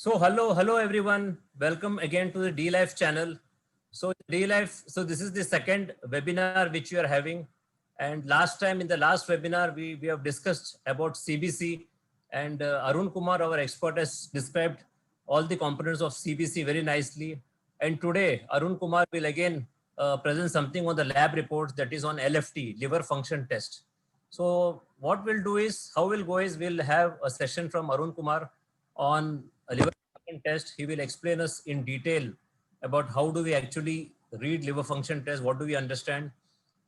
So hello everyone. Welcome again to the D Life channel. So this is the second webinar which we are having. And last time in the last webinar, we have discussed about CBC and Arun Kumar, our expert, has described all the components of CBC very nicely. And today, Arun Kumar will again present something on the lab reports, that is on LFT, liver function test. So what we'll do is, how we'll go is, we'll have a session from Arun Kumar on a liver function test. He will explain us in detail about how do we actually read liver function test, what do we understand,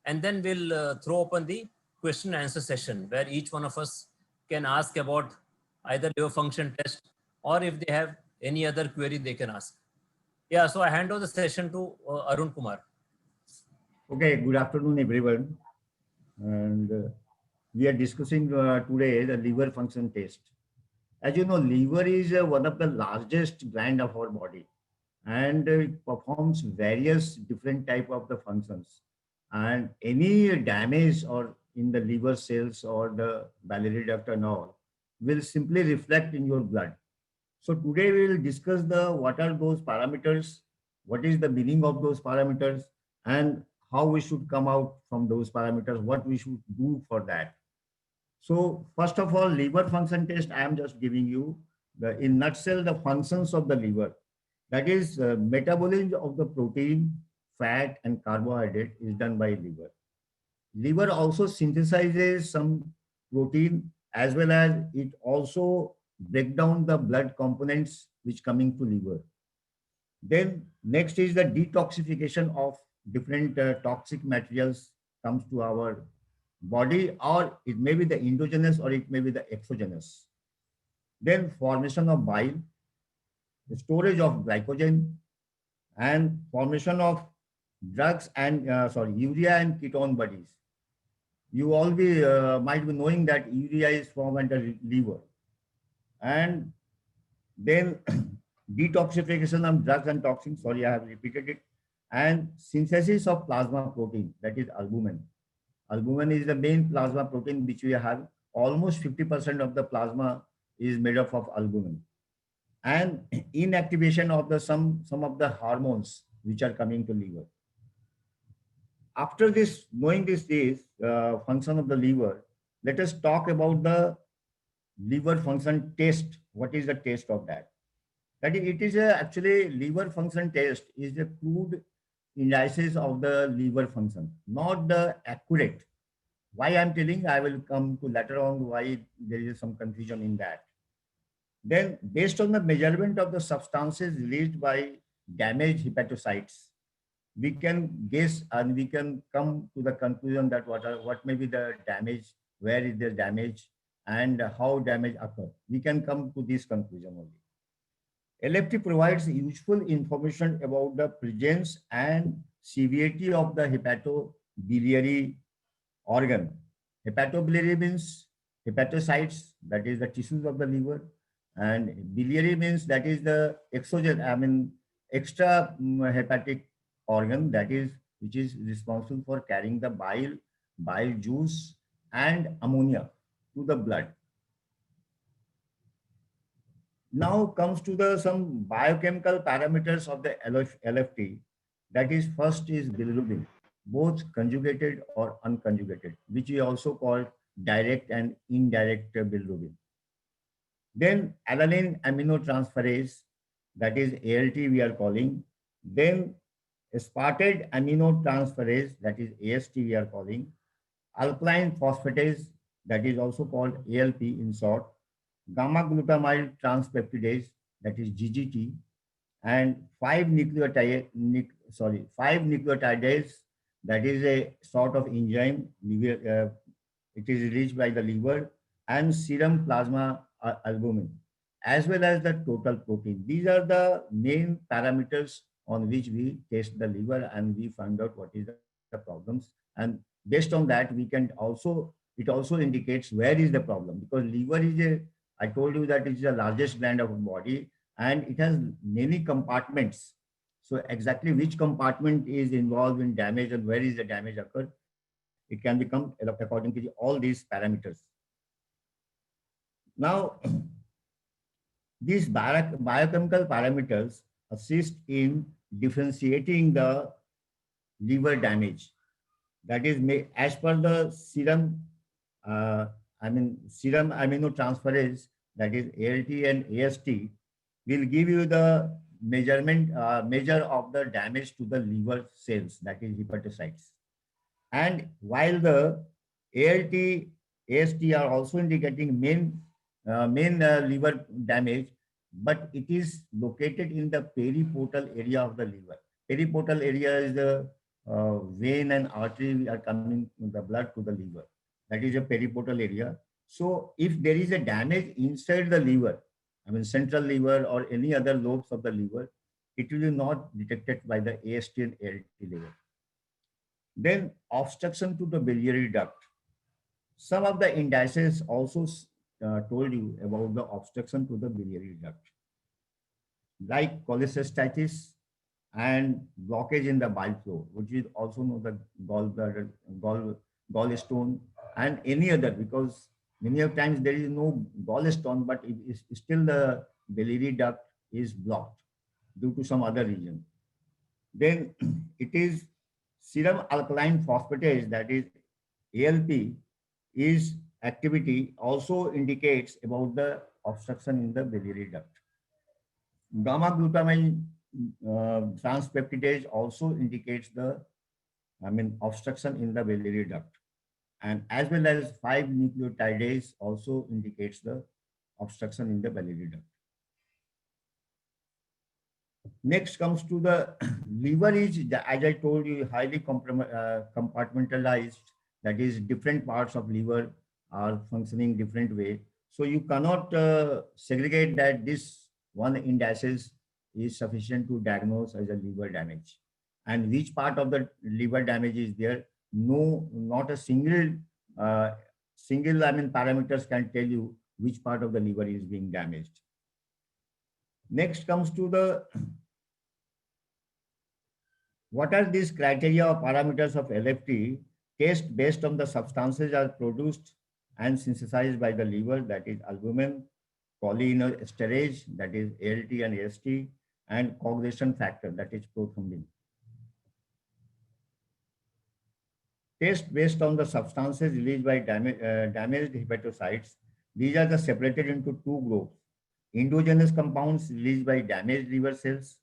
and then we'll throw open the question and answer session where each one of us can ask about either liver function test or if they have any other query they can ask. Yeah, so I hand over the session to Arun Kumar. Okay, good afternoon, everyone. And we are discussing today the liver function test. As you know, liver is one of the largest gland of our body, and it performs various different type of the functions. And any damage or in the liver cells or the biliary duct and all will simply reflect in your blood. So today we will discuss the what are those parameters, what is the meaning of those parameters, and how we should come out from those parameters, what we should do for that. So first of all, liver function test, I am just giving you the in nutshell the functions of the liver. That is metabolism of the protein, fat, and carbohydrate is done by liver. Liver also synthesizes some protein as well as it also break down the blood components which coming to liver. Then next is the detoxification of different toxic materials comes to our body, or it may be the endogenous or it may be the exogenous. Then formation of bile, the storage of glycogen, and formation of drugs and urea and ketone bodies. You all might be knowing that urea is formed under liver. And then detoxification of drugs and toxins, sorry, I have repeated it, and synthesis of plasma protein, that is albumin. Albumin is the main plasma protein which we have. Almost 50% of the plasma is made up of albumin. And inactivation of the some of the hormones which are coming to liver. After this, knowing this is function of the liver, let us talk about the liver function test. What is the test of that? That is, it is actually liver function test is the crude indices of the liver function, not the accurate. Why I'm telling, I will come to later on why there is some confusion in that. Then based on the measurement of the substances released by damaged hepatocytes, we can guess and we can come to the conclusion that what may be the damage, where is the damage, and how damage occur. We can come to this conclusion only. LFT provides useful information about the presence and severity of the hepatobiliary organ. Hepatobiliary means hepatocytes, that is the tissues of the liver, and biliary means that is the extra hepatic organ, that is which is responsible for carrying the bile juice and ammonia to the blood. Now comes to the some biochemical parameters of the LFT. That is, first is bilirubin, both conjugated or unconjugated, which we also call direct and indirect bilirubin. Then alanine aminotransferase, that is ALT we are calling. Then aspartate aminotransferase, that is AST we are calling. Alkaline phosphatase, that is also called ALP in short. Gamma glutamyl transpeptidase, that is GGT, and 5-nucleotidase, that is a sort of enzyme. It is released by the liver, and serum plasma albumin, as well as the total protein. These are the main parameters on which we test the liver and we find out what is the problems. And based on that, we can also, it also indicates where is the problem, because liver is I told you that it is the largest gland of the body and it has many compartments. So exactly which compartment is involved in damage and where is the damage occurred, it can become according to all these parameters. Now, These biochemical parameters assist in differentiating the liver damage. That is, as per the serum, uh, serum aminotransferase, that is ALT and AST, will give you the measure of the damage to the liver cells, that is hepatocytes. And while the ALT, AST are also indicating main liver damage, but it is located in the periportal area of the liver. Periportal area is the vein and artery are coming the blood to the liver. That is a periportal area. So if there is a damage inside the liver, central liver or any other lobes of the liver, it will be not detected by the AST and ALT level. Then obstruction to the biliary duct. Some of the indices also told you about the obstruction to the biliary duct, like cholecystitis and blockage in the bile flow, which is also known the gallbladder, gallstone, and any other, because many of times there is no gallstone, but it is still the biliary duct is blocked due to some other reason. Then it is serum alkaline phosphatase, that is ALP, is activity also indicates about the obstruction in the biliary duct. Gamma glutamine transpeptidase also indicates the obstruction in the biliary duct, and as well as 5-nucleotidase also indicates the obstruction in the biliary duct. Next comes to the liver is, as I told you, highly compartmentalized. That is, different parts of liver are functioning different way. So you cannot segregate that this one indices is sufficient to diagnose as a liver damage. And which part of the liver damage is there? No, not a single parameters can tell you which part of the liver is being damaged. Next comes to the what are these criteria or parameters of LFT? Test based on the substances are produced and synthesized by the liver, that is albumin, cholinesterase, that is ALT and AST, and coagulation factor, that is prothrombin. Test based on the substances released by damaged hepatocytes. These are separated into two groups: endogenous compounds released by damaged liver cells,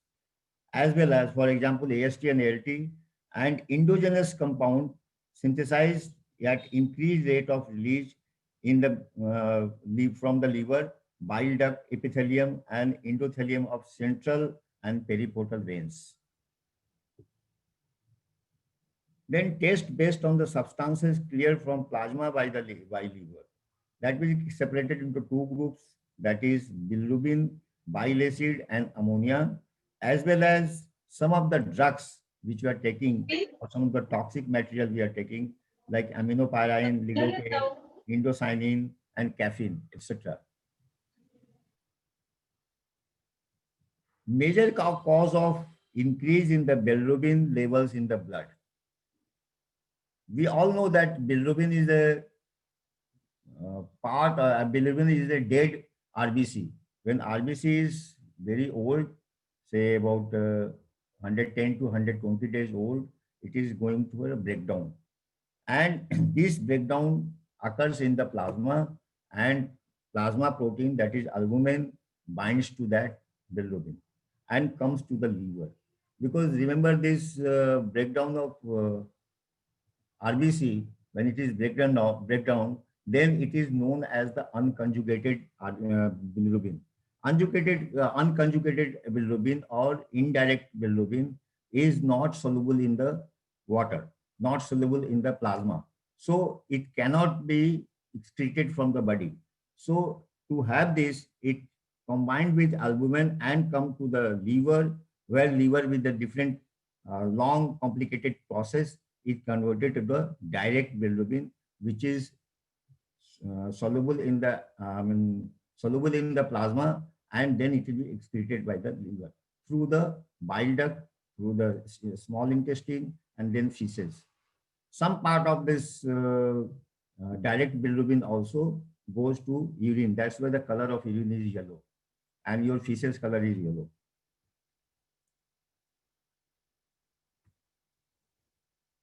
as well as, for example, AST and ALT, and endogenous compound synthesized at increased rate of release in the from the liver, bile duct, epithelium, and endothelium of central and periportal veins. Then test based on the substances cleared from plasma by the liver. That will be separated into two groups, that is bilirubin, bile acid, and ammonia, as well as some of the drugs which we are taking, or some of the toxic material we are taking, like aminopyrin, lidocaine, indocyanine, and caffeine, etc. Major cause of increase in the bilirubin levels in the blood. We all know that bilirubin is a bilirubin is a dead RBC. When RBC is very old, say about 110 to 120 days old, it is going through a breakdown. And this breakdown occurs in the plasma, and plasma protein, that is albumin, binds to that bilirubin and comes to the liver. Because remember, this breakdown of RBC, when it is breakdown, then it is known as the unconjugated bilirubin. Unconjugated bilirubin or indirect bilirubin is not soluble in the water, not soluble in the plasma. So it cannot be excreted from the body. So to have this, it combined with albumin and come to the liver, where liver with the different long complicated process is converted to the direct bilirubin, which is soluble in the plasma, and then it will be excreted by the liver through the bile duct, through the small intestine, and then feces. Some part of this direct bilirubin also goes to urine. That's why the color of urine is yellow. and your feces color is yellow.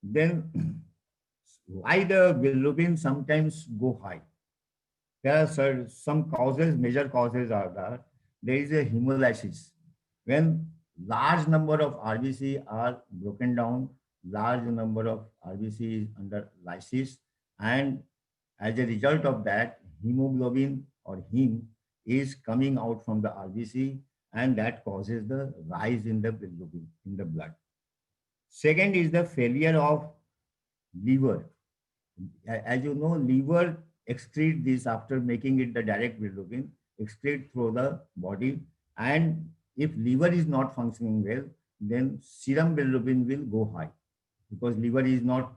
Then why the bilirubin sometimes go high? There are some causes, major causes are that there is a hemolysis. When large number of RBC are broken down, large number of RBC is under lysis, and as a result of that, hemoglobin or heme is coming out from the RBC, and that causes the rise in the bilirubin in the blood. Second is the failure of liver. As you know, liver excrete this after making it the direct bilirubin, excrete through the body. And if liver is not functioning well, then serum bilirubin will go high because liver is not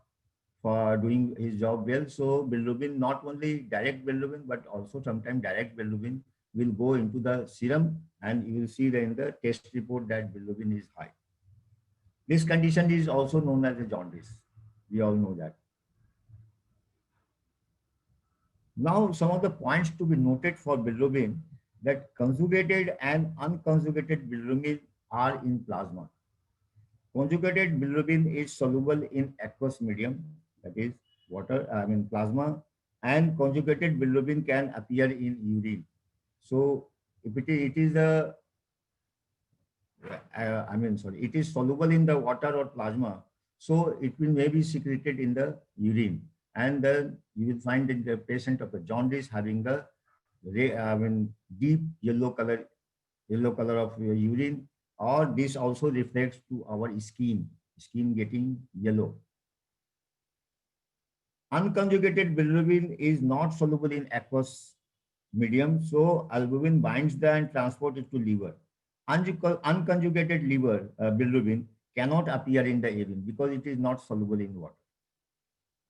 for doing his job well. So bilirubin, not only direct bilirubin, but also sometimes direct bilirubin will go into the serum, and you will see that in the test report that bilirubin is high. This condition is also known as a jaundice. We all know that. Now, some of the points to be noted for bilirubin that conjugated and unconjugated bilirubin are in plasma. Conjugated bilirubin is soluble in aqueous medium, that is water, plasma, and conjugated bilirubin can appear in urine. So, if it is a, it is soluble in the water or plasma, so it will maybe secreted in the urine, and then you will find in the patient of the jaundice having the deep yellow color of urine, or this also reflects to our skin getting yellow. Unconjugated bilirubin is not soluble in aqueous medium, so albumin binds the and transports it to liver. Unconjugated liver bilirubin cannot appear in the urine because it is not soluble in water.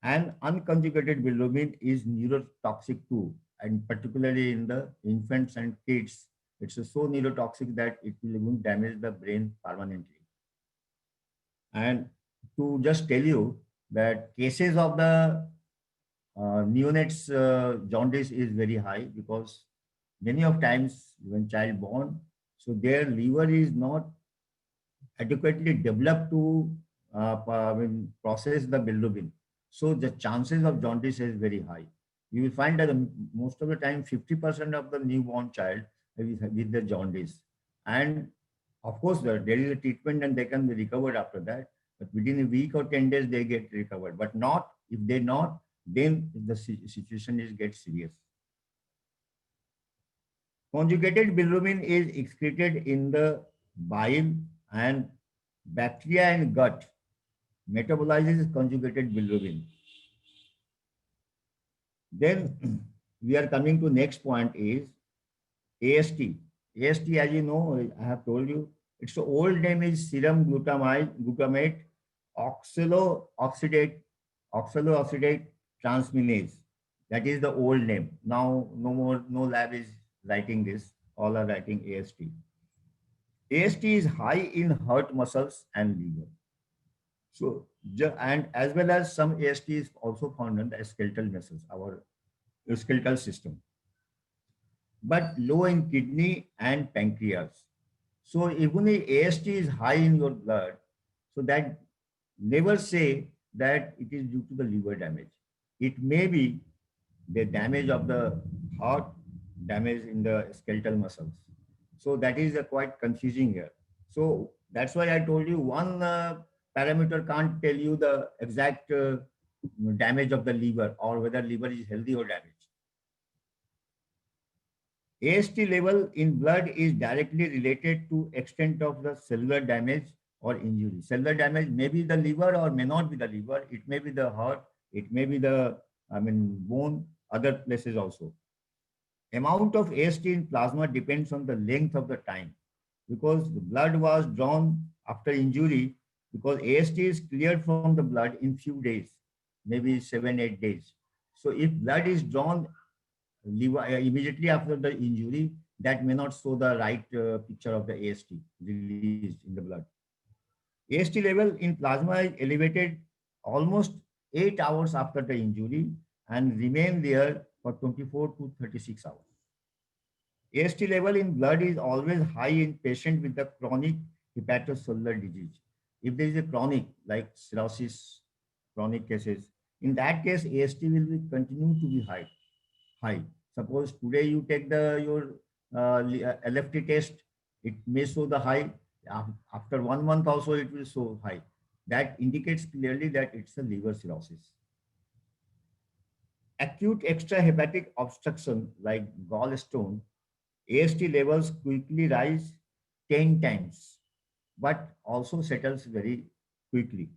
And unconjugated bilirubin is neurotoxic too, and particularly in the infants and kids. It's so neurotoxic that it will even damage the brain permanently. And to just tell you that cases of the neonates jaundice is very high because many of times when child born, so their liver is not adequately developed to process the bilirubin. So the chances of jaundice is very high. You will find that most of the time 50% of the newborn child with the jaundice. And of course, there is a treatment and they can be recovered after that. But within a week or 10 days, they get recovered. But not, if they not, then the situation is get serious. Conjugated bilirubin is excreted in the bile, and bacteria in gut metabolizes conjugated bilirubin. Then we are coming to next point is AST. AST, as you know, I have told you, its old name is serum glutamate oxaloacetate transminase. That is the old name. Now no lab is writing this. All are writing AST. AST is high in heart muscles and liver. So, and as well as some AST is also found in the skeletal muscles, our skeletal system, but low in kidney and pancreas. So even if AST is high in your blood, so that never say that it is due to the liver damage. It may be the damage of the heart, damage in the skeletal muscles. So that is quite confusing here. So that's why I told you one parameter can't tell you the exact damage of the liver or whether liver is healthy or damaged. AST level in blood is directly related to extent of the cellular damage or injury. Cellular damage may be the liver or may not be the liver. It may be the heart. It may be the bone, other places also. Amount of AST in plasma depends on the length of the time, because the blood was drawn after injury, because AST is cleared from the blood in few days, maybe 7-8 days. So if blood is drawn immediately after the injury, that may not show the right picture of the AST released in the blood. AST level in plasma is elevated almost 8 hours after the injury and remain there for 24 to 36 hours. AST level in blood is always high in patient with the chronic hepatocellular disease. If there is a chronic, like cirrhosis, chronic cases, in that case, AST will be continue to be high. Suppose today you take your LFT test, it may show the high. After 1 month also, it will show high. That indicates clearly that it's a liver cirrhosis. Acute extrahepatic obstruction like gallstone, AST levels quickly rise 10 times, but also settles very quickly.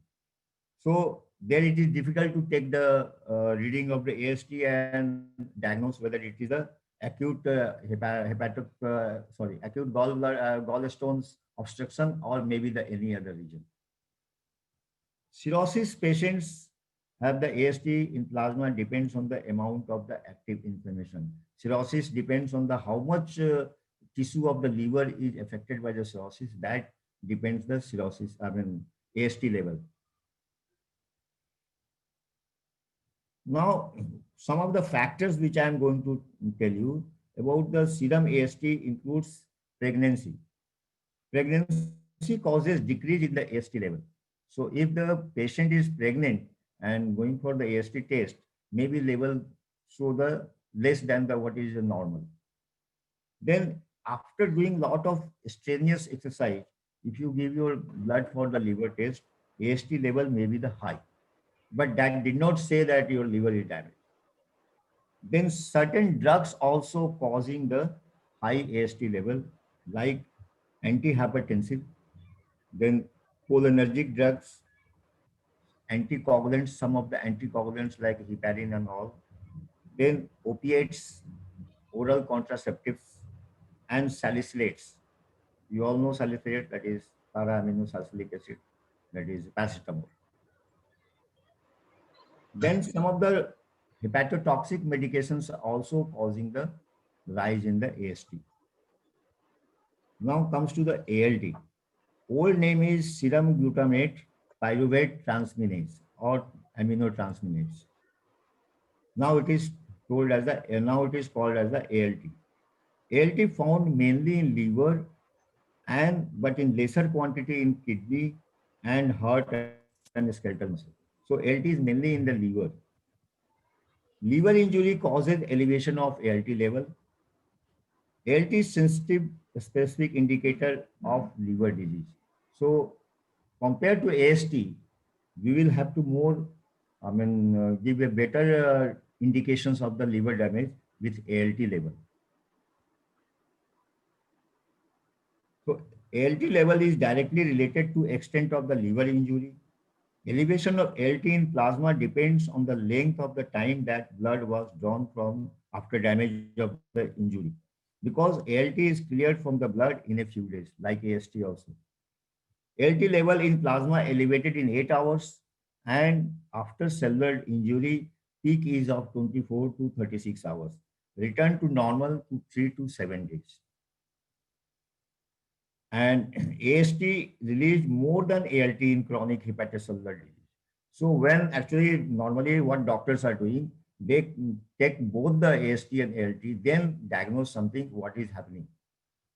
So there it is difficult to take the reading of the AST and diagnose whether it is a acute acute gallstones obstruction or maybe the any other region. Cirrhosis patients have the AST in plasma depends on the amount of the active inflammation. Cirrhosis depends on the how much tissue of the liver is affected by the cirrhosis. That depends the cirrhosis, AST level. Now, some of the factors which I am going to tell you about the serum AST includes pregnancy. Pregnancy causes decrease in the AST level. So if the patient is pregnant and going for the AST test, maybe level show the less than the what is normal. Then after doing lot of strenuous exercise, if you give your blood for the liver test, AST level may be the high. But that did not say that your liver is damaged. Then certain drugs also causing the high AST level, like antihypertensive, then cholinergic drugs, anticoagulants, some of the anticoagulants like heparin and all, then opiates, oral contraceptives, and salicylates. You all know salicylate, that is para-aminosalicylic acid, that is paracetamol. Then some of the hepatotoxic medications are also causing the rise in the AST. Now comes to the ALT. Old name is serum glutamate pyruvate transminase or aminotransminase. Now it is called as the ALT. ALT found mainly in liver and but in lesser quantity in kidney and heart and skeletal muscle. So ALT is mainly in the liver. Liver injury causes elevation of ALT level. ALT is sensitive specific indicator of liver disease. So compared to AST, we will have to give a better indications of the liver damage with ALT level. So ALT level is directly related to extent of the liver injury. Elevation of ALT in plasma depends on the length of the time that blood was drawn from after damage of the injury. Because ALT is cleared from the blood in a few days, like AST also. ALT level in plasma elevated in 8 hours and after cellular injury, peak is of 24 to 36 hours. Return to normal to 3 to 7 days. And AST released more than ALT in chronic hepatocellular disease. So when actually normally what doctors are doing, they take both the AST and ALT, then diagnose something what is happening.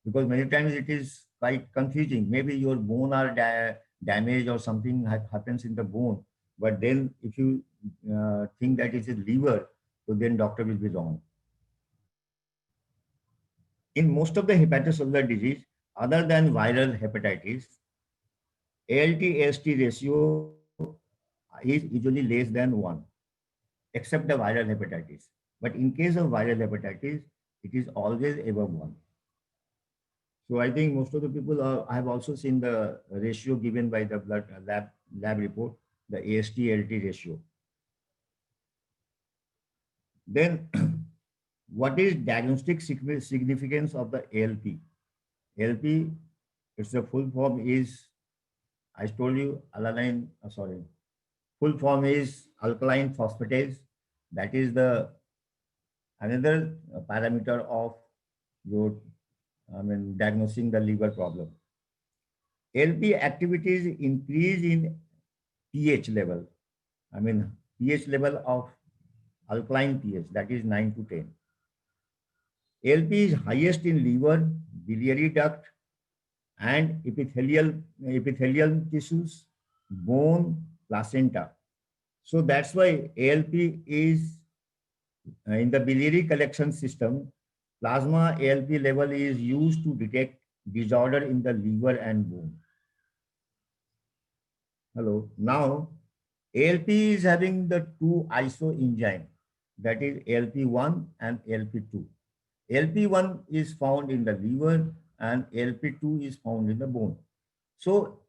Because many times it is quite confusing. Maybe your bone are damaged or something happens in the bone. But then if you think that it is liver, so then doctor will be wrong. In most of the hepatocellular disease, other than viral hepatitis, ALT-AST ratio is usually less than 1, except the viral hepatitis. But in case of viral hepatitis, it is always above 1. So I think most of the people I have also seen the ratio given by the blood lab report, the AST-ALT ratio. Then what is diagnostic significance of the ALP? ALP, its the full form is, I told you, full form is alkaline phosphatase. That is the another parameter of your, diagnosing the liver problem. ALP activities increase in pH level. pH level of alkaline pH, that is 9 to 10. ALP is highest in liver, biliary duct, and epithelial tissues, bone, placenta. So that's why ALP is in the biliary collection system. Plasma ALP level is used to detect disorder in the liver and bone. Hello. Now, ALP is having the two isoenzyme, that is ALP1 and ALP2. ALP1 is found in the liver and ALP2 is found in the bone. So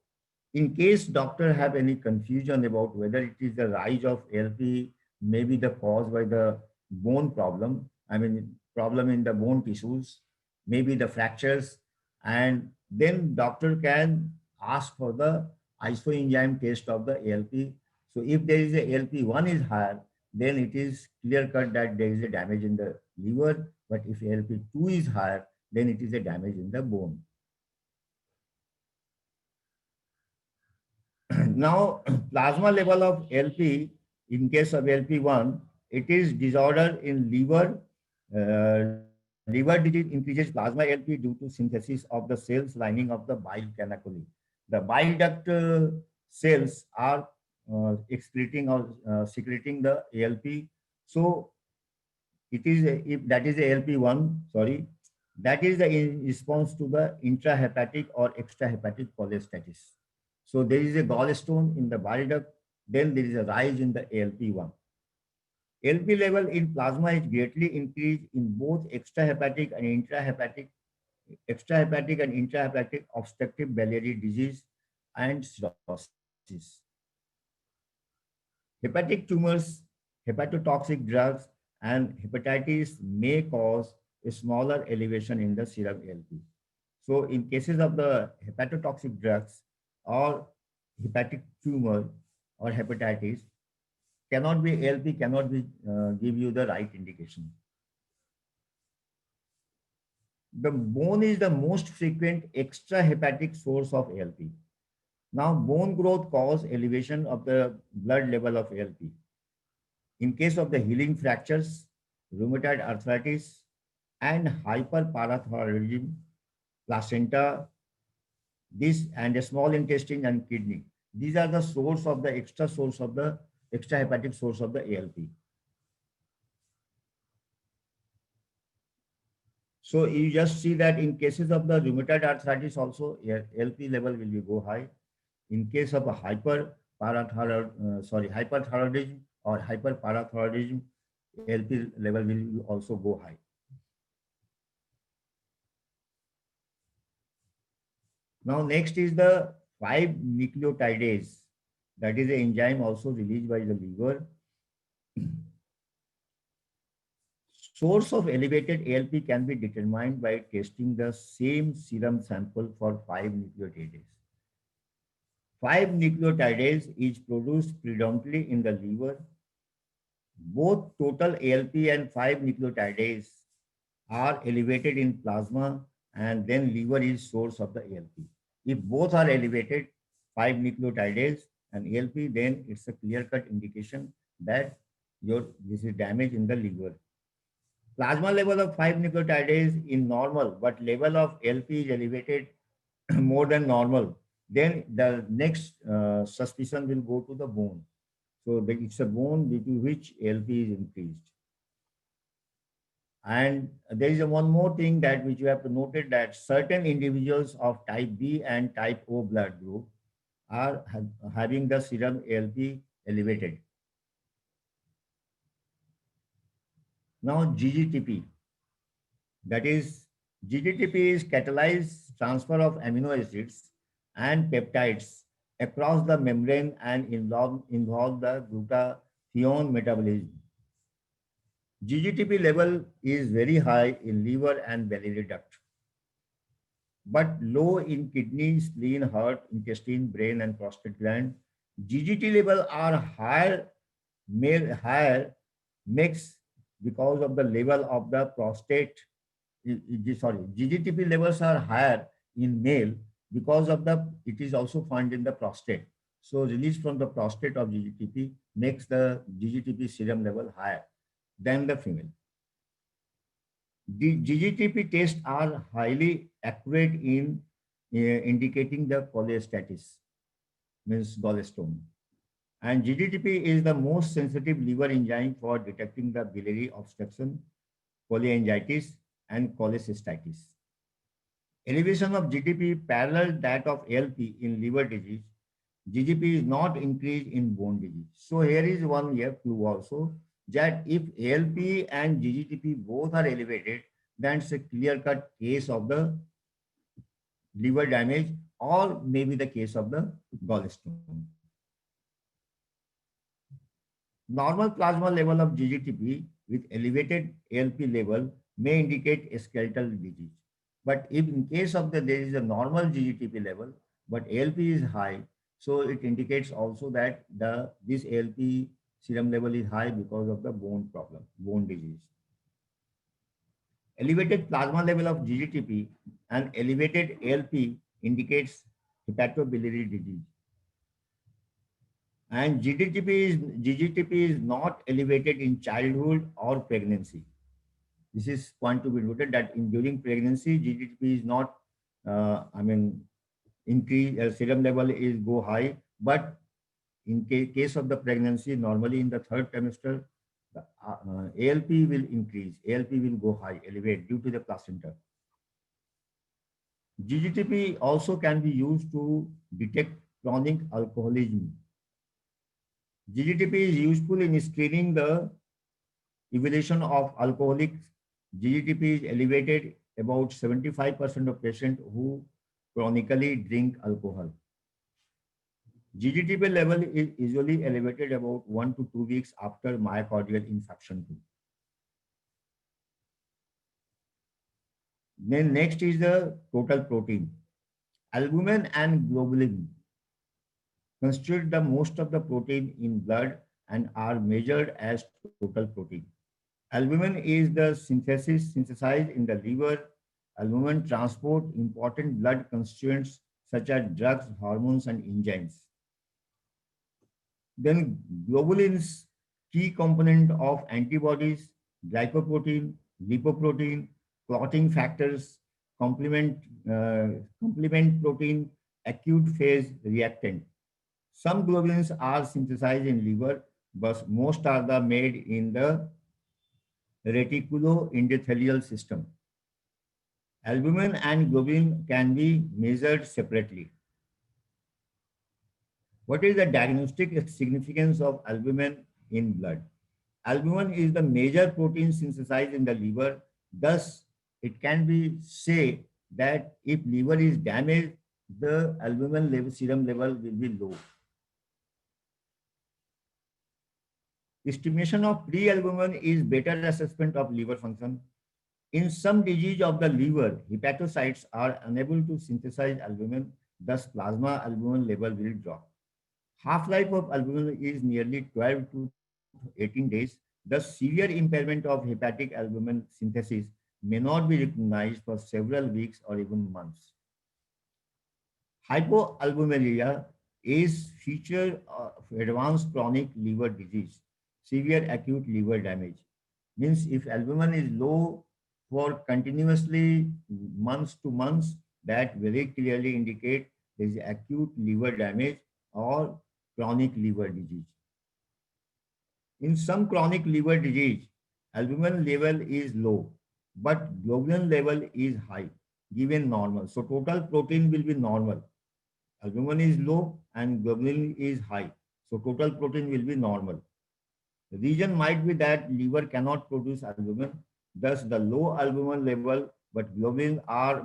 in case doctor have any confusion about whether it is the rise of ALP may be the cause by the bone problem, I mean problem in the bone tissues, maybe the fractures, and then doctor can ask for the isoenzyme test of the ALP. So if there is a ALP1 is higher, then it is clear cut that there is a damage in the liver. But if ALP2 is higher, then it is a damage in the bone. Now, plasma level of LP, in case of LP1, it is disorder in liver. Liver disease increases plasma LP due to synthesis of the cells lining of the bile canaculi. The bile duct cells are excreting or secreting the ALP. So it is if that is a LP1, sorry, that is the in response to the intrahepatic or extrahepatic cholestasis. So there is a gallstone in the bile duct, then there is a rise in the ALP1. ALP level in plasma is greatly increased in both extrahepatic and intrahepatic obstructive biliary disease and cirrhosis. Hepatic tumors, hepatotoxic drugs, and hepatitis may cause a smaller elevation in the serum ALP. So in cases of the hepatotoxic drugs or hepatic tumor or hepatitis, ALP cannot be give you the right indication. The bone is the most frequent extrahepatic source of ALP. Now, bone growth causes elevation of the blood level of ALP. In case of the healing fractures, rheumatoid arthritis, and hyperparathyroidism, placenta, this and a small intestine and kidney. These are the source of the extrahepatic source of the ALP. So you just see that in cases of the rheumatoid arthritis also, ALP level will be go high. In case of a hyperthyroidism or hyperparathyroidism, ALP level will also go high. Now next is the 5-nucleotidase. That is an enzyme also released by the liver. Source of elevated ALP can be determined by testing the same serum sample for 5-nucleotidase. 5-nucleotidase is produced predominantly in the liver. Both total ALP and 5-nucleotidase are elevated in plasma, and then liver is source of the ALP. If both are elevated, 5-nucleotidase and ALP, then it's a clear-cut indication that this is damage in the liver. Plasma level of 5-nucleotidase is normal, but level of ALP is elevated more than normal. Then the next suspicion will go to the bone. So it's a bone due to which ALP is increased. And there is one more thing that which you have to note, that certain individuals of type B and type O blood group are having the serum ALP elevated. Now GGTP, that is GGTP is catalyzed transfer of amino acids and peptides across the membrane and involve the glutathione metabolism. GGTP level is very high in liver and biliary duct, but low in kidney, spleen, heart, intestine, brain, and prostate gland. GGT level are higher mix because of the level of the prostate. GGTP levels are higher in male because of it is also found in the prostate. So release from the prostate of GGTP makes the GGTP serum level higher than the female. The GGTP tests are highly accurate in indicating the cholestasis, means gallstone. And GGTP is the most sensitive liver enzyme for detecting the biliary obstruction, cholangitis, and cholecystitis. Elevation of GDP parallel that of ALP in liver disease. GGP is not increased in bone disease. So here is one here clue also that if ALP and GGTP both are elevated, then it's a clear-cut case of the liver damage or maybe the case of the gallstone. Normal plasma level of GGTP with elevated ALP level may indicate a skeletal disease. But if in case of there is a normal GGTP level, but ALP is high, so it indicates also that this ALP serum level is high because of the bone problem, bone disease. Elevated plasma level of GGTP and elevated ALP indicates hepatobiliary disease. And GGTP is not elevated in childhood or pregnancy. This is point to be noted that during pregnancy, GGTP is not, increase, serum level is go high, but in case of the pregnancy, normally in the third trimester, the ALP will increase, ALP will go high, elevate due to the placenta. GGTP also can be used to detect chronic alcoholism. GGTP is useful in screening the evaluation of alcoholics. GGTP is elevated about 75% of patients who chronically drink alcohol. GGTP level is usually elevated about 1 to 2 weeks after myocardial infarction too. Then next is the total protein. Albumin and globulin constitute the most of the protein in blood and are measured as total protein. Albumin is the synthesized in the liver. Albumin transport important blood constituents such as drugs, hormones, and enzymes. Then globulins, key component of antibodies, glycoprotein, lipoprotein, clotting factors, complement protein, acute phase reactant. Some globulins are synthesized in liver, but most are made in the reticuloendothelial system. Albumin and globulin can be measured separately. What is the diagnostic significance of albumin in blood? Albumin is the major protein synthesized in the liver. Thus, it can be say that if liver is damaged, the albumin level, serum level will be low. Estimation of pre-albumin is better assessment of liver function. In some disease of the liver, hepatocytes are unable to synthesize albumin, thus plasma albumin level will drop. Half-life of albumin is nearly 12 to 18 days. Thus, severe impairment of hepatic albumin synthesis may not be recognized for several weeks or even months. Hypoalbuminuria is feature of advanced chronic liver disease, severe acute liver damage. Means if albumin is low for continuously months to months, that very clearly indicate there is acute liver damage or chronic liver disease. In some chronic liver disease, albumin level is low, but globulin level is high, given normal. So total protein will be normal. Albumin is low and globulin is high. So total protein will be normal. The reason might be that liver cannot produce albumin, thus the low albumin level, but globulin are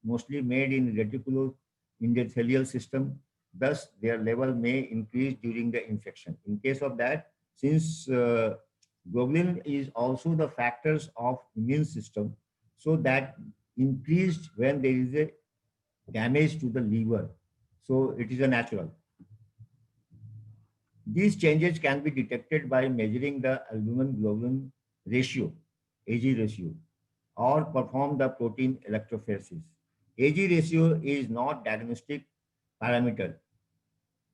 mostly made in reticuloendothelial system. Thus, their level may increase during the infection. In case of that, since globulin is also the factors of immune system, so that increased when there is a damage to the liver. So it is a natural. These changes can be detected by measuring the albumin-globulin ratio, AG ratio, or perform the protein electrophoresis. AG ratio is not diagnostic parameter.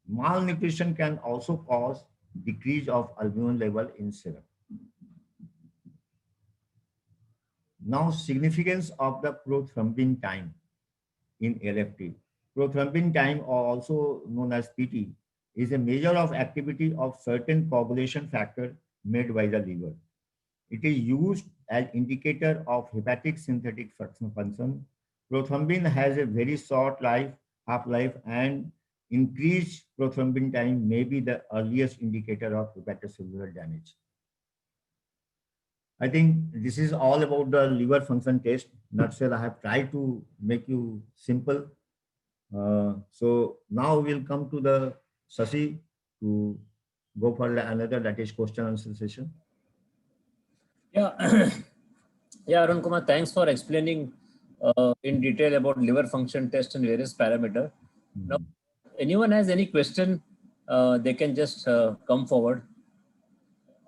Malnutrition can also cause decrease of albumin level in serum. Now, significance of the prothrombin time in LFT. Prothrombin time, or also known as PT, is a measure of activity of certain coagulation factor made by the liver. It is used as indicator of hepatic synthetic function. Prothrombin has a very short half-life, and increased prothrombin time may be the earliest indicator of hepatocellular damage. I think this is all about the liver function test. Nutshell, I have tried to make you simple. So now we'll come to the Sasi to go for another, that is question answer session. Yeah. Yeah, Arun Kumar, thanks for explaining in detail about liver function test and various parameter. Now, anyone has any question, they can just come forward.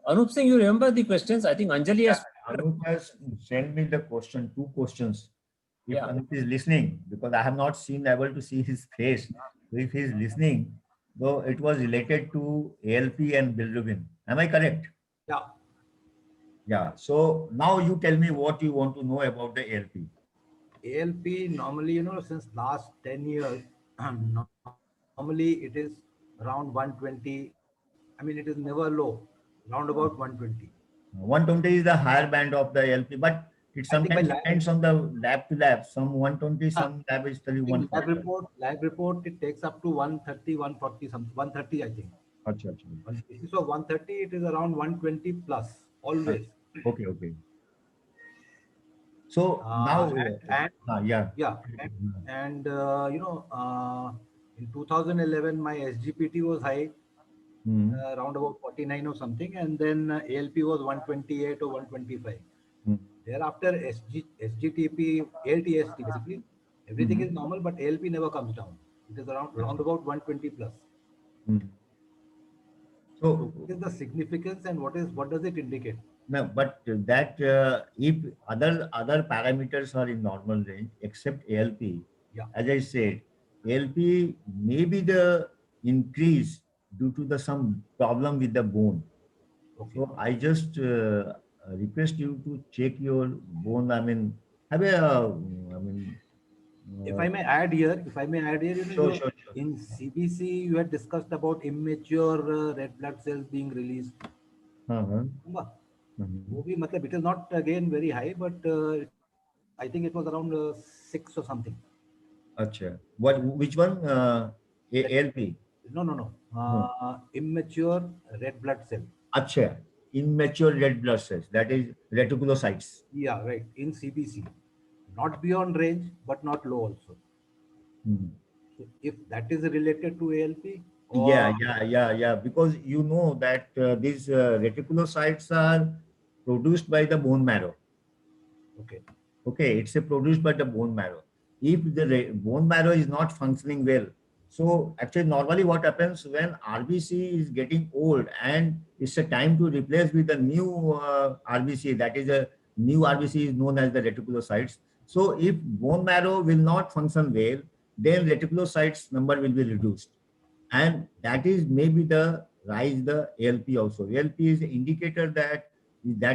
Anup Singh, you remember the questions? I think Anjali has. Anup has sent me the question, 2 questions. If Yeah. Anup is listening, because I have not able to see his face. So if he is listening, though it was related to ALP and bilirubin. Am I correct? Yeah. Yeah. So now you tell me what you want to know about the ALP. ALP normally, since last 10 years, normally it is around 120. I mean, it is never low, around about 120. 120 is the higher band of the ALP, but it I think by sometimes lab, depends on the lab to lab. Some 120, some lab is telling in 140. lab report, it takes up to 130, 140, some 130, I think. Achha, achha. So 130, it is around 120 plus, always. Okay, okay. So now, yeah. Yeah, and in 2011, my SGPT was high, around about 49 or something, and then ALP was 128 or 125. Thereafter, SGTP, ALTST basically, everything is normal, but ALP never comes down. It is around about 120 plus. So, what is the significance and what does it indicate? No, but that if other parameters are in normal range except ALP, Yeah. as I said, ALP may be the increase due to the some problem with the bone. Okay. So I just request you to check your bone. I mean, have a, I mean, If I may add here, sure. in CBC, you had discussed about immature red blood cells being released. Uh-huh. वो भी मतलब it is not again very high, but I think it was around 6 or something. Acha. Which one? ALP? No. Immature red blood cell. Acha. Immature red blood cells. That is reticulocytes. Yeah, right. In CBC. Not beyond range, but not low also. So if that is related to ALP? Or... Yeah. Because you know that these reticulocytes are produced by the bone marrow. Okay, it's produced by the bone marrow. If the bone marrow is not functioning well, so actually normally what happens when RBC is getting old and it's a time to replace with a new RBC, that is a new RBC is known as the reticulocytes. So if bone marrow will not function well, then reticulocytes number will be reduced. And that is maybe the rise the ALP also. ALP is an indicator that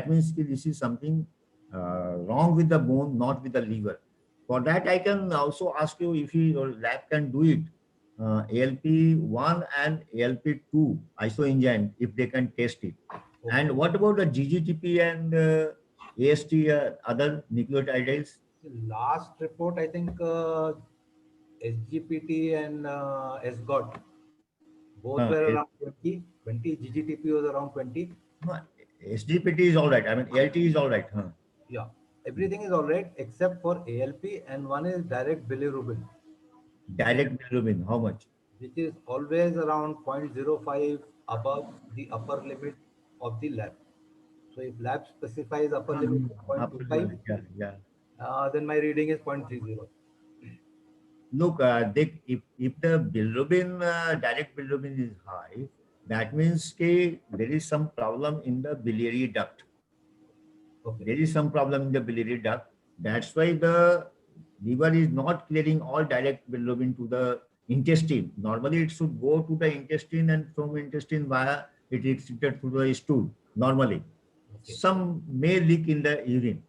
means this is something wrong with the bone, not with the liver. For that, I can also ask you if your lab can do it. ALP1 and ALP2 isoengine, if they can test it. Okay. And what about the GGTP and AST, other nucleotides? The last report, I think SGPT and SGOT, both were around 20. GGTP was around 20. No, SGPT is all right. I mean, ALT is all right. Huh? Yeah, everything is all right except for ALP, and one is direct bilirubin. Direct bilirubin, how much? Which is always around 0.05 above the upper limit of the lab. So if lab specifies upper limit 0.25, then my reading is 0.30. Look, if the bilirubin, direct bilirubin is high, that means there is some problem in the biliary duct. Okay. There is some problem in the biliary duct. That's why the liver is not clearing all direct bilirubin to the intestine. Normally, it should go to the intestine, and from intestine via it is excreted through the stool. Normally, okay. Some may leak in the urine.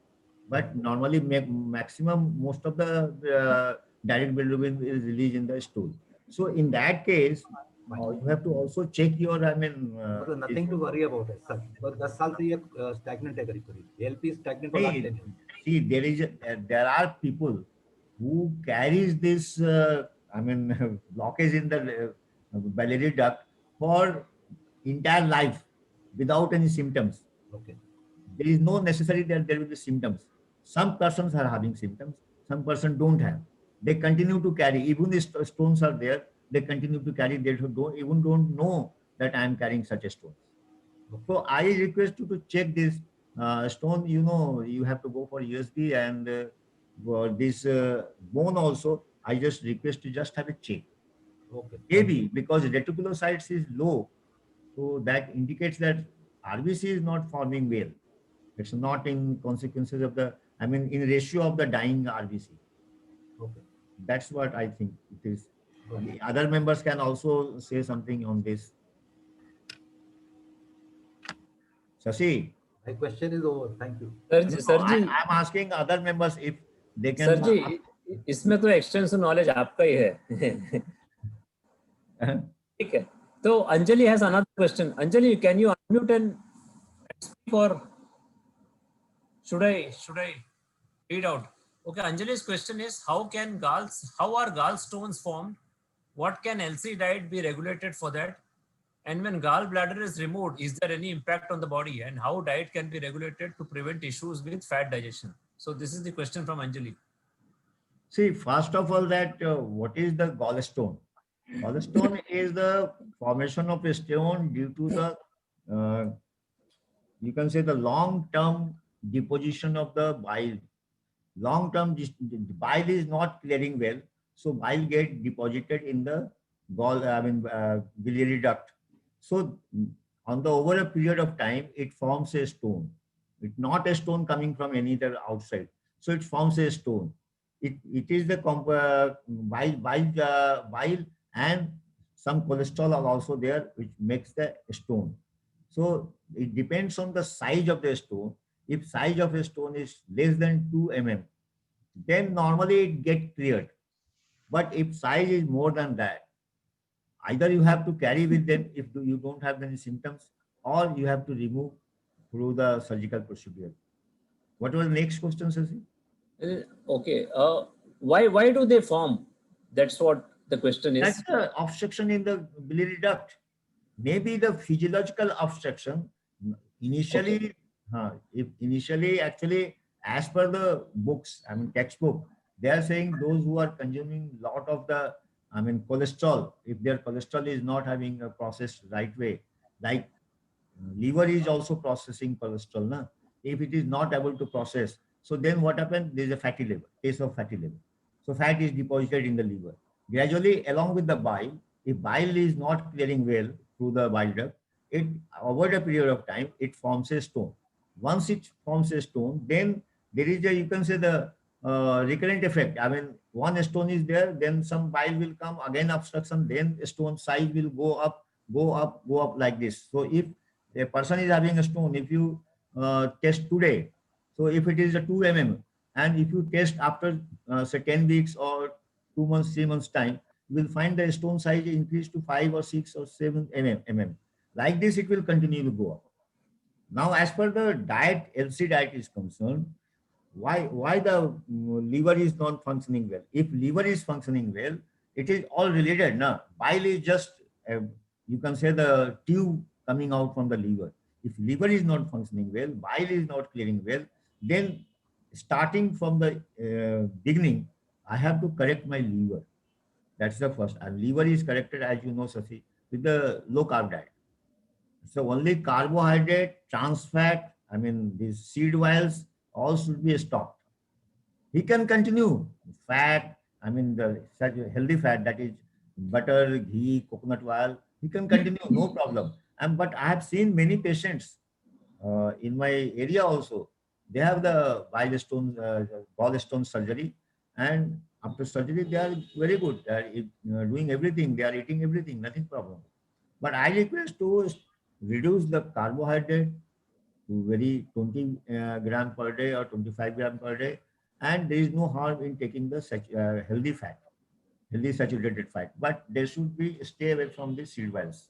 But normally maximum most of the direct bilirubin is released in the stool. So in that case, you have to also check your, I mean, मतलब nothing to worry about है sir, बस 10 साल से ये stagnant है करीब ALP stagnant for last hey, 10 years. see, there are people who carries this, I mean, blockage in the biliary duct for entire life without any symptoms. Okay. There is no necessary that there will be symptoms. Some persons are having symptoms, some person don't have. They continue to carry, even if stones are there, they continue to carry. They don't know that I am carrying such a stone. So I request you to check this stone. You know, you have to go for USB and for this bone also. I just request you just have a check. Okay. Maybe because reticulocytes is low, so that indicates that RBC is not forming well. It's not in consequences of the, I mean, in ratio of the dying RBC. Okay. That's what I think it is. Okay. The other members can also say something on this. Shashi, My question is over. Thank you. no, sir ji I'm asking other members if they sir can. जी इसमें तो extensive knowledge आपका ही है ठीक है तो Anjali has another question Anjali can you unmute and speak और should I read out? Okay, Anjali's question is how are gallstones formed? What can LC diet be regulated for that? And when gallbladder is removed, is there any impact on the body? And how diet can be regulated to prevent issues with fat digestion? So this is the question from Anjali. See, first of all, that what is the gallstone? Gallstone is the formation of a stone due to the, you can say, the long-term deposition of the bile. Long-term bile is not clearing well, so bile get deposited in the biliary duct. So on the over a period of time, it forms a stone. It's not a stone coming from any other outside. So it forms a stone. It is the bile and some cholesterol are also there, which makes the stone. So it depends on the size of the stone. If size of a stone is less than 2 mm, then normally it get cleared. But if size is more than that, either you have to carry with them if you don't have any symptoms, or you have to remove through the surgical procedure. What was the next question, Sasi? Okay. Why do they form? That's what the question is. That's the obstruction in the biliary duct. Maybe the physiological obstruction initially, if initially actually as per the books, I mean textbook, they are saying those who are consuming lot of the, I mean cholesterol, if their cholesterol is not having a processed right way, like liver is also processing cholesterol, na? If it is not able to process, so then what happens? There is a fatty liver, case of fatty liver. So fat is deposited in the liver. Gradually, along with the bile, if bile is not clearing well through the bile duct, it over a period of time, it forms a stone. Once it forms a stone, then there is a, you can say, the recurrent effect. I mean, one stone is there, then some bile will come, again obstruction, then stone size will go up, go up, go up like this. So if a person is having a stone, if you test today, so if it is a 2 mm, and if you test after say 10 weeks or 2 months, 3 months time, you will find the stone size increase to 5 or 6 or 7 mm. Like this, it will continue to go up. Now, as per the diet, LC diet is concerned, why the liver is not functioning well? If liver is functioning well, it is all related. No? Bile is just, you can say, the tube coming out from the liver. If liver is not functioning well, bile is not clearing well, then starting from the beginning, I have to correct my liver. That's the first. And liver is corrected, as you know, Sasi, with the low carb diet. So only carbohydrate, trans fat, I mean, these seed oils, all should be stopped. He can continue fat, I mean, the such healthy fat, that is butter, ghee, coconut oil. He can continue, no problem. And but I have seen many patients in my area also. They have the gallstone surgery, and after surgery they are very good. They are doing everything. They are eating everything, nothing problem. But I request to reduce the carbohydrate, to very 20 gram per day or 25 gram per day, and there is no harm in taking the healthy fat, healthy saturated fat, but they should be stay away from the seed oils.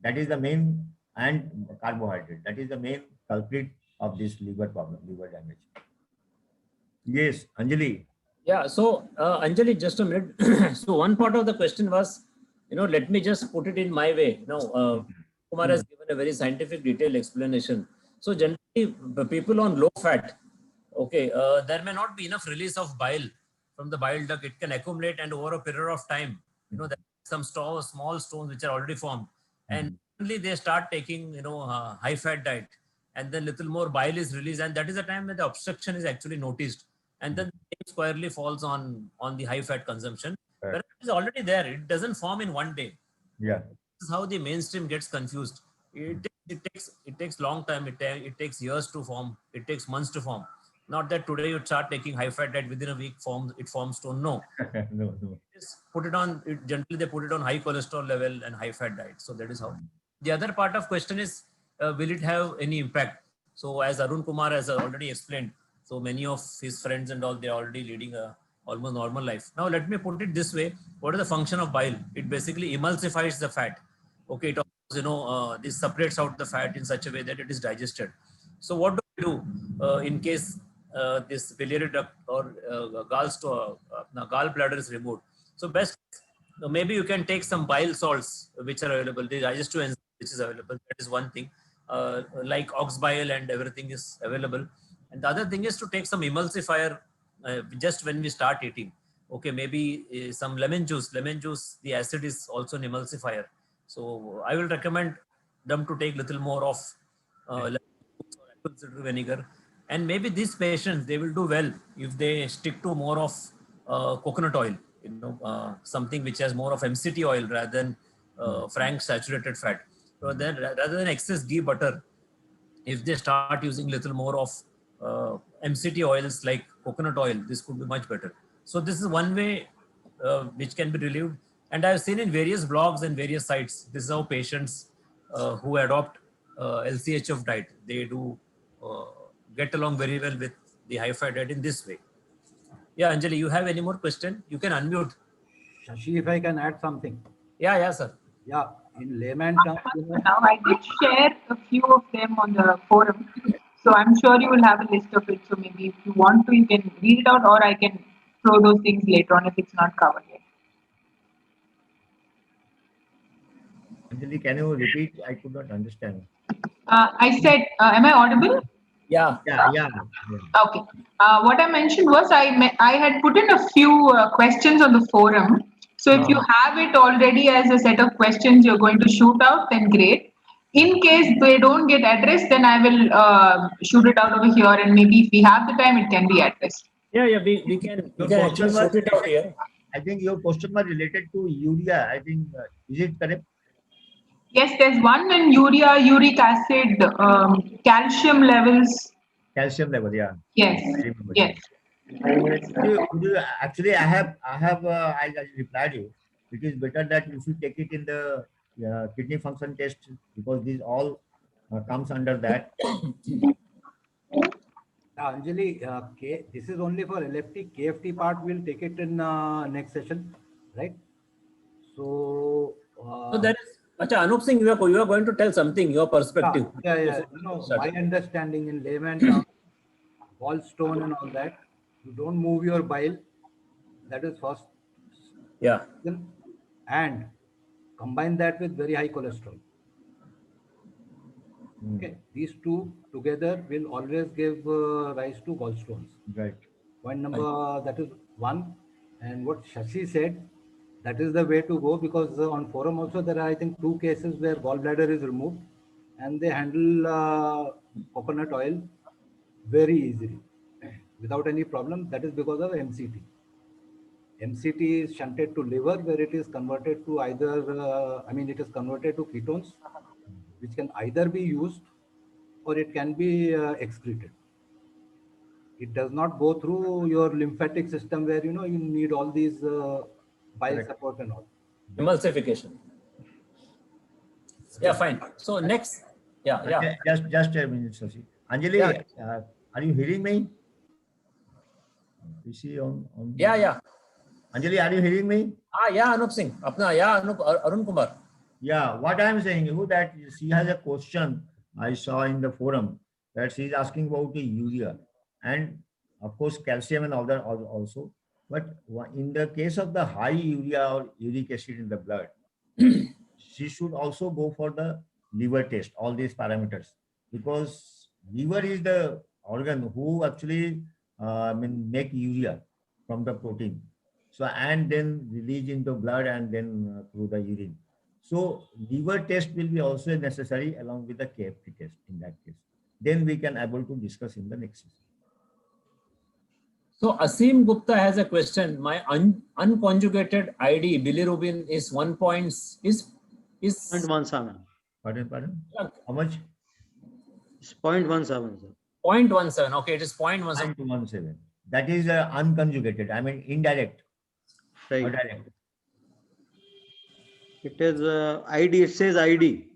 That is the main, and carbohydrate. That is the main culprit of this liver problem, liver damage. Yes, Anjali. Yeah. So Anjali, just a minute. So one part of the question was, let me just put it in my way. Kumar has given a very scientific, detailed explanation. So generally, the people on low fat, okay, there may not be enough release of bile from the bile duct. It can accumulate, and over a period of time, there are some small stones which are already formed, and suddenly they start taking, high fat diet, and then little more bile is released, and that is the time when the obstruction is actually noticed, and then it squarely falls on the high fat consumption. Correct. But it is already there. It doesn't form in one day. Yeah. This is how the mainstream gets confused. It takes long time. It takes years to form. It takes months to form. Not that today you start taking high fat diet within a week it forms stone. No, No, no. just put it on. Generally they put it on high cholesterol level and high fat diet. So that is how. The other part of question is, will it have any impact? So as Arun Kumar has already explained, so many of his friends and all, they're already leading a almost normal life. Now let me put it this way: what is the function of bile? It basically emulsifies the fat. Okay, it this separates out the fat in such a way that it is digested. So what do we do in case this biliary duct or gallbladder is removed? So best, maybe you can take some bile salts which are available, the digestive enzyme which is available. That is one thing. Like ox bile and everything is available. And the other thing is to take some emulsifier just when we start eating. Okay, maybe some lemon juice. Lemon juice, the acid is also an emulsifier. So I will recommend them to take little more of lemon juice or apple cider vinegar. And maybe these patients, they will do well if they stick to more of coconut oil, something which has more of MCT oil rather than frank saturated fat. So then rather than excess ghee butter, if they start using little more of MCT oils like coconut oil, this could be much better. So this is one way which can be relieved. And I've seen in various blogs and various sites, this is how patients who adopt LCHF diet, they do uh, get along very well with the high fat diet in this way. Yeah, Anjali, you have any more question? You can unmute. Shashi, if I can add something. Yeah, sir. Yeah, in layman terms, Now I did share a few of them on the forum, so I'm sure you will have a list of it. So maybe if you want to, you can read it out, or I can throw those things later on if it's not covered yet. Anjali, can you repeat? I could not understand. I said, am I audible? Yeah. Yeah. Okay. What I mentioned was I had put in a few questions on the forum. So if you have it already as a set of questions you're going to shoot out, then great. In case they don't get addressed, then I will shoot it out over here, and maybe if we have the time, it can be addressed. Yeah, we can actually shoot it out here. I think your question was related to urea. I think, is it correct? Yes, there's one in urea, uric acid, calcium levels. Calcium level, yeah. Yes, yes. Actually, I replied you. It is better that you should take it in the kidney function test, because these all comes under that. Anjali, this is only for LFT. KFT part, we'll take it in next session, right? So that is, Anup Singh, you are going to tell something, your perspective. Yeah. My understanding in layman terms, gallstone and all that, you don't move your bile. That is first. Yeah. And combine that with very high cholesterol. Okay, these two together will always give rise to gallstones. Right. Point number, that is one. And what Shashi said, that is the way to go, because on forum also there are, I think, 2 cases where gallbladder is removed and they handle coconut oil very easily without any problem. That is because of MCT. MCT is shunted to liver, where it is converted to it is converted to ketones, which can either be used or it can be excreted. It does not go through your lymphatic system where you need all these bile support and all. Emulsification. Yeah, fine. So next, Yeah, yeah. Just a minute, Shashi. Anjali, Yeah. are you hearing me? Is she on? Yeah, yeah. Anjali, are you hearing me? Yeah, Anup Singh. Apna, yeah, Arun Kumar. Yeah, what I'm saying you that she has a question I saw in the forum that she's asking about the urea and of course calcium and all that also. But in the case of the high urea or uric acid in the blood, she should also go for the liver test, all these parameters, because liver is the organ who actually make urea from the protein. So and then release into blood and then through the urine. So liver test will be also necessary along with the KFT test in that case. Then we can able to discuss in the next session. So Asim Gupta has a question. My unconjugated ID bilirubin is 1 point is 0.17. Pardon? How much? It's 0.17, sir. 0.17. Okay, it is 0.17. 0.17. That is unconjugated. I mean indirect or Right. direct. It is ID. It says ID.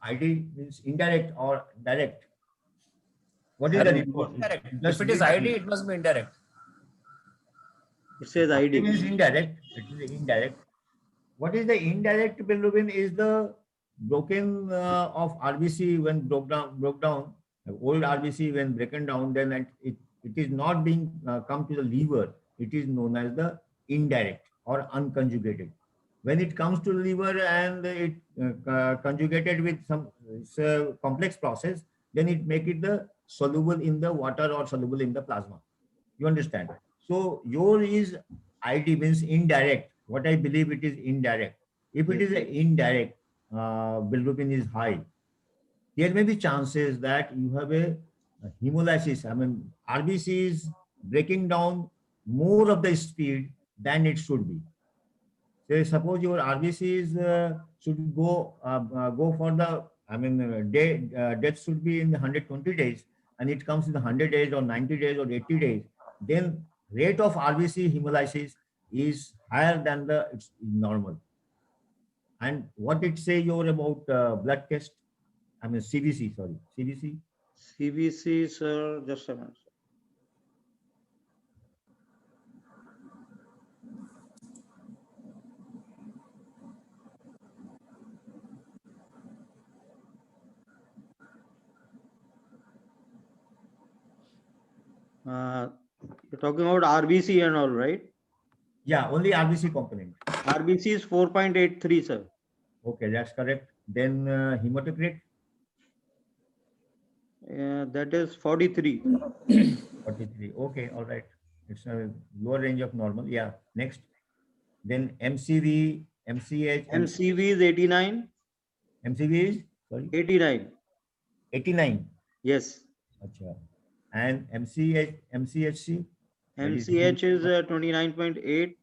ID means indirect or direct. What is the report? Indirect. Just If it is read ID, it must be indirect. It says It ID. is indirect. It is indirect. What is the indirect bilirubin? Is the broken of RBC when broke down. Old RBC when broken down, then it is not being come to the liver. It is known as the indirect or unconjugated. When it comes to the liver and it conjugated with some complex process, then it make it the soluble in the water or soluble in the plasma. You understand? So your is ID means indirect. What I believe it is indirect. If it is Yes. an indirect, bilirubin is high. There may be chances that you have a hemolysis. I mean, RBC is breaking down more of the speed than it should be. Say, suppose your RBCs should go for the, I mean, death should be in 120 days, and it comes in 100 days or 90 days or 80 days. Then rate of RBC hemolysis is higher than the it's normal. And what it say your about blood test? I mean CBC, sorry, CBC. CBC, sir. Just a minute. You're talking about RBC and all, right? Yeah, only RBC component. RBC is 4.83, sir. Okay, that's correct. Then hematocrit. That is 43. 43. Okay, all right. It's a lower range of normal. Yeah. Next. Then MCV, MCH. MCV is 89. MCV is sorry 89. 89. Yes. Achha. And MCH, MCHC. MCH is 29.8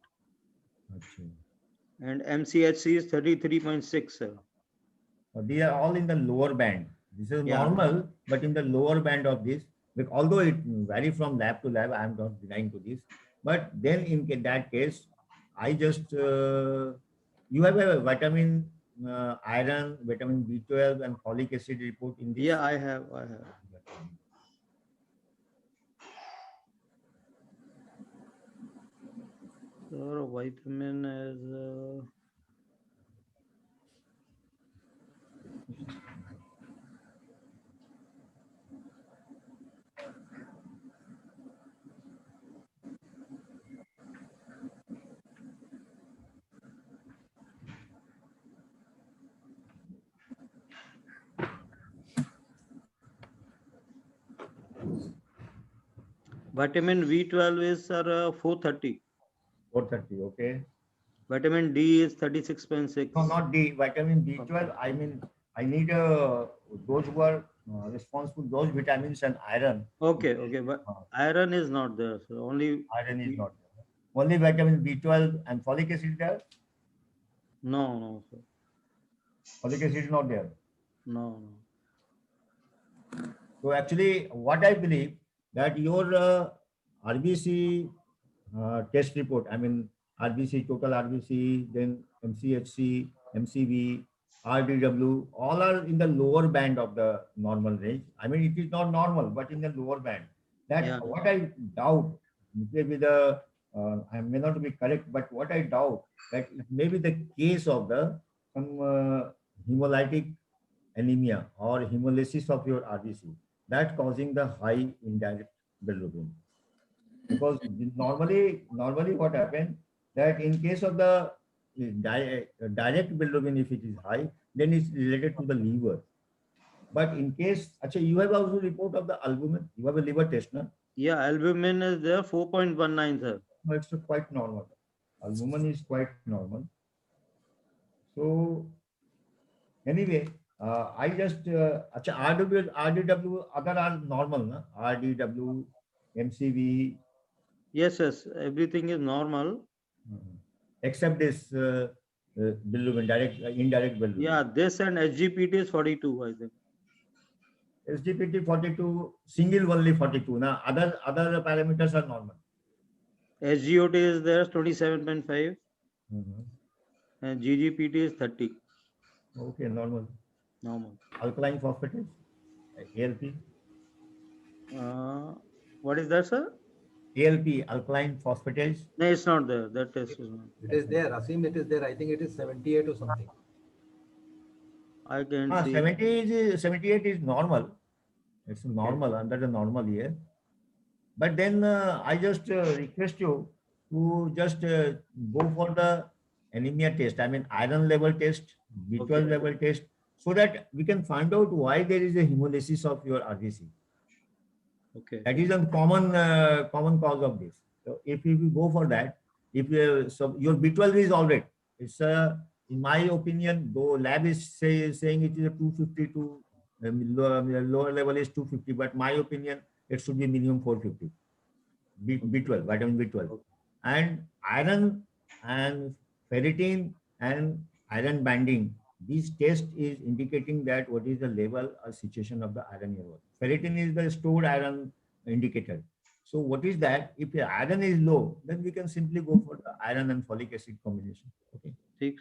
Achha. and MCHC is 33.6, sir. So these are all in the lower band. This is Yeah. normal, but in the lower band of this, although it vary from lab to lab, I am not denying to this. But then in that case, I just you have a vitamin, iron, vitamin B12, and folic acid report in this. Yeah, I have. Sir, vitamin is vitamin B12 is 430. 430. Okay. Vitamin D is 36.6. No, not D. Vitamin B12. I mean, I need those who are responsible those vitamins and iron. Okay, but iron is not there. So only Iron is not there. Only vitamin B12 and folic acid there. no, sir. Folic acid is not there. No. So actually, what I believe that your RBC test report, I mean RBC, total RBC, then MCHC, MCV, RDW, all are in the lower band of the normal range. I mean, it is not normal, but in the lower band. That Yeah. what I doubt, maybe I may not be correct, but what I doubt that it may be the case of the some hemolytic anemia or hemolysis of your RBC that causing the high indirect bilirubin. Because normally what happens that in case of the direct bilirubin, if it is high, then it's related to the liver. But in case, actually, you have also report of the albumin. You have a liver test, no? Yeah, albumin is there 4.19, sir. No, it's quite normal. Albumin is quite normal. So anyway, I just RDW other are normal, na? RDW, MCV, Yes, yes, everything is normal. except this bilirubin, indirect bilirubin. Yeah, this and SGPT is 42, I think. SGPT 42, single only 42. Now other parameters are normal. SGOT is there 27.5 and GGPT is 30. Okay, normal. Normal. Alkaline phosphatase, ALP. What is that, sir? ALP, alkaline phosphatase. No, it's not there. That test is not. It is there, Asim, it is there. I think it is 78 or something. I can see. 78 is normal. It's normal under the normal year. But then I just request you to just go for the anemia test. I mean iron level test, B12 level test, so that we can find out why there is a hemolysis of your RBC. Okay. That is a common cause of this. So if you go for that, if so your B12 is all right. It's in my opinion, though lab is saying it is a 252, lower level is 250, but my opinion it should be minimum 450. B12, vitamin B12, Okay. and iron and ferritin and iron binding. This test is indicating that what is the level or situation of the iron in your body. Ferritin is the stored iron indicator. So what is that? If the iron is low, then we can simply go for the iron and folic acid combination. Okay. Take.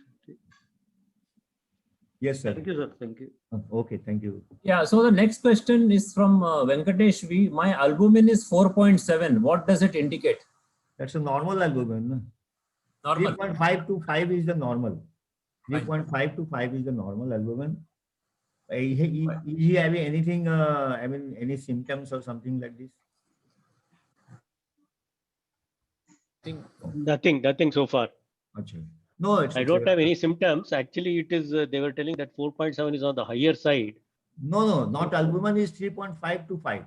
Yes, sir. Thank you, sir. Thank you. Okay, thank you. Yeah, so the next question is from Venkatesh V. My albumin is 4.7. What does it indicate? That's a normal albumin. No? Normal. 3.5 to 5 is the normal. Fine. 3.5 to 5 is the normal albumin. Is he having anything, I mean, any symptoms or something like this? Nothing so far. Achha. No, I don't have any symptoms. Actually, it is, they were telling that 4.7 is on the higher side. No, not albumin is 3.5 to 5.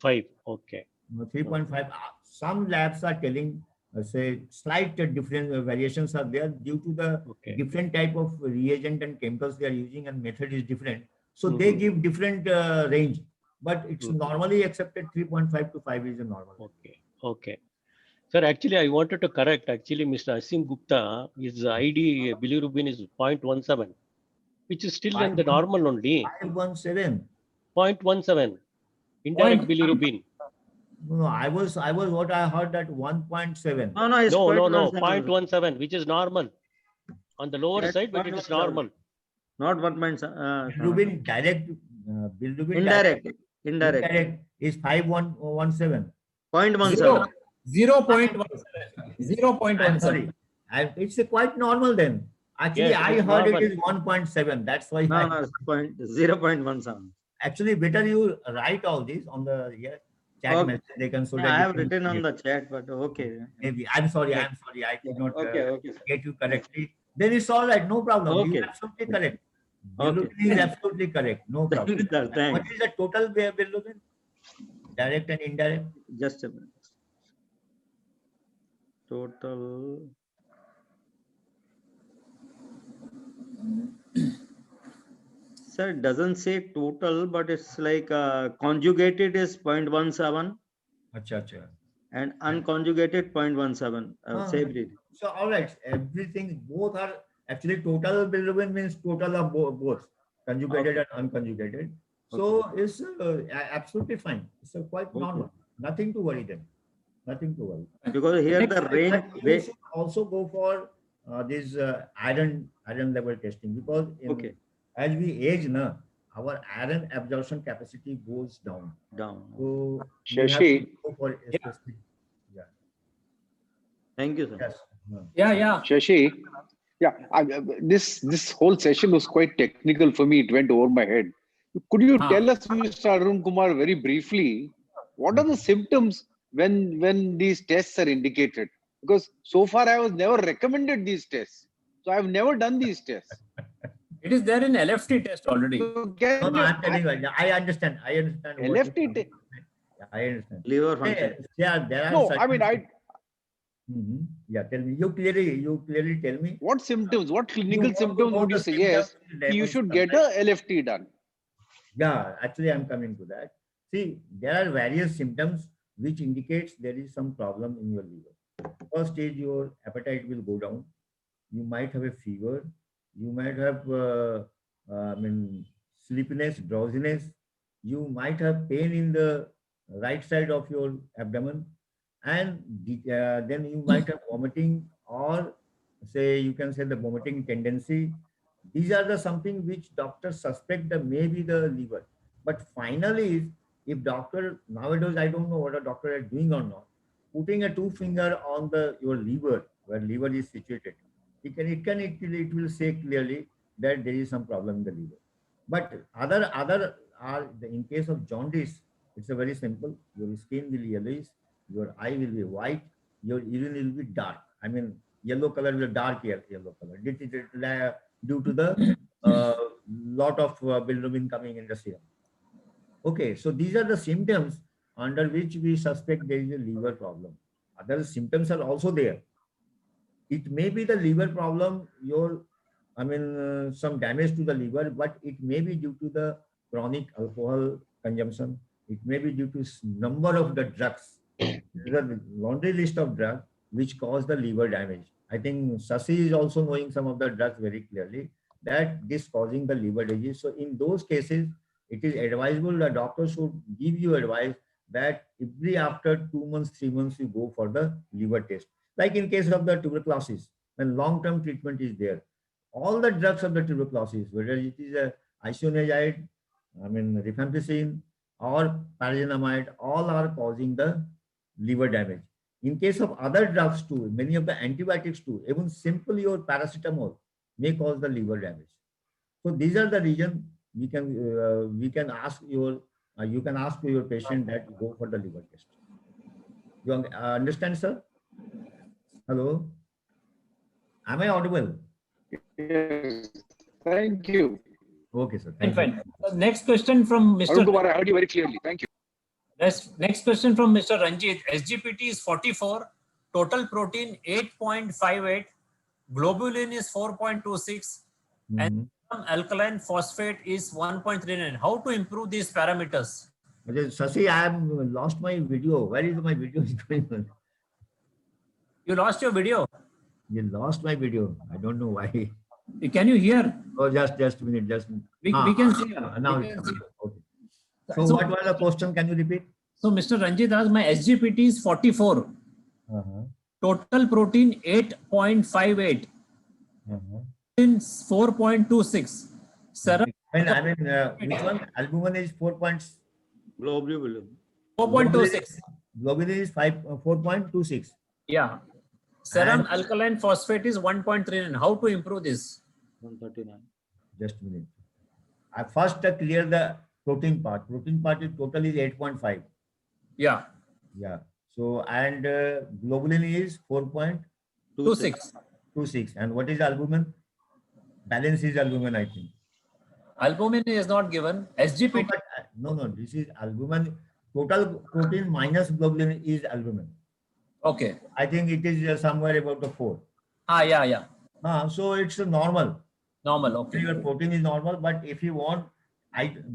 5. Okay. No, 3.5. Some labs are telling, say, slight different variations are there due to the different type of reagent and chemicals they are using, and method is different. So they give different range, but it's normally accepted 3.5 to 5 is a normal. Okay. Okay. Sir, actually, I wanted to correct. Actually, Mr. Asim Gupta, his ID bilirubin is 0.17, which is still in the normal only. 517. 0.17. Indirect bilirubin. No, I was what I heard that 1.7. No, it's No, 0.17. 0.17, which is normal. On the lower Yes, side, but it is 0.17. normal. Not 1.7. Bilirubin direct, bilirubin Indirect. is 517. 0.17. 0.17. I'm sorry. It's quite normal then. Actually, Yes, I it is heard normal. it is 1.7. That's why. No, it's 0.17. Actually, better you write all this on the chat Okay. message. They can so Yeah, that I you have can written see on it. the chat, but okay. Maybe. I'm sorry. Yeah. I could not Okay, sir. get you correctly. Then it's all right. No problem. Okay. You're absolutely correct. Okay. Bilirubin is absolutely correct. No problem. Thanks, sir. What Thanks. is the total bilirubin? Direct and indirect? Just a minute. Total. Sir, it doesn't say total, but it's like conjugated is 0.17 Acha. and unconjugated 0.17. Same reading. So all right, everything both are actually total bilirubin means total of both conjugated and unconjugated. So it's absolutely fine. It's quite normal. Nothing to worry then. Nothing to worry. Because here the range. You should also go for this iron level testing because as we age, na, our iron absorption capacity goes down. Down. So you have to Shashi, go for a specific. Yeah. Thank you, sir. Yes. Yeah. Shashi, yeah, this whole session was quite technical for me. It went over my head. Could you tell us, Mr. Arun Kumar, very briefly, what are the symptoms when these tests are indicated? Because so far I was never recommended these tests, so I've never done these tests. It is there in LFT test already. So No, can no, you- I'm telling you, I understand. I understand. what LFT you mean. I understand. Liver function. Yeah, there are No, I certain- mean, Mhm. Yeah, tell me. You clearly tell me. what symptoms, what You clinical want to symptoms know would you the suggest symptoms, you levels, should get a LFT done? Yeah, actually, I'm coming to that. See, there are various symptoms which indicates there is some problem in your liver. First is your appetite will go down. You might have a fever. You might have, sleepiness, drowsiness. You might have pain in the right side of your abdomen, and then you might have vomiting, or say you can say the vomiting tendency. These are the something which doctors suspect that may be the liver. But finally, if doctor nowadays, I don't know what a doctor is doing or not, putting a two finger on the your liver where liver is situated, it will say clearly that there is some problem in the liver. But other are in case of jaundice, it's a very simple. Your skin will be yellowish, your eye will be white, your urine will be dark. I mean, yellow color will dark yellow color. Due to the lot of bilirubin coming in the serum. Okay, so these are the symptoms under which we suspect there is a liver problem. Other symptoms are also there. It may be the liver problem, some damage to the liver, but it may be due to the chronic alcohol consumption. It may be due to number of the drugs. There is a laundry list of drugs which cause the liver damage. I think Sasi is also knowing some of the drugs very clearly that this causing the liver disease. So in those cases, it is advisable the doctor should give you advice that every after 2 months, 3 months, you go for the liver test. Like in case of the tuberculosis, when long-term treatment is there, all the drugs of the tuberculosis, whether it is a isoniazid, rifampicin, or pyrazinamide, all are causing the liver damage. In case of other drugs too, many of the antibiotics too, even simply your paracetamol may cause the liver damage. So these are the reasons we can ask you can ask your patient that go for the liver test. You understand, sir? Hello, am I audible? Yes, thank you. Okay, sir. Fine, Thank you. fine. Next question from Arun Mr. Kumar, I heard you very clearly. Thank you. Next question from Mr. Ranjit. SGPT is 44, total protein 8.58, globulin is 4.26, and alkaline phosphate is 1.39. How to improve these parameters? Okay, Sasi, I have lost my video. Where is my video going on? You lost your video. You lost my video. I don't know why. Can you hear? Oh, just a minute. We can see. Now We it's can coming. see. Okay. So what was the question? Can you repeat? So Mr. Ranjit asked, my SGPT is 44, total protein 8.58, in 4.26, serum Which one? Albumin is 4. Globulin. 4.26. Globulin is 4.26. Yeah. Serum And- alkaline phosphate is 1.39. How to improve this? 139. Just a minute. I first clear the protein part. Protein part is total is 8.5. Yeah. Yeah. So and globulin is 4.26. 26. And what is albumin? Balance is albumin, I think. Albumin is not given. No, SGPT. but, no. This is albumin. Total protein minus globulin is albumin. Okay. I think it is somewhere about the 4. Yeah. So it's normal. Normal. Okay. Your protein is normal, but if you want,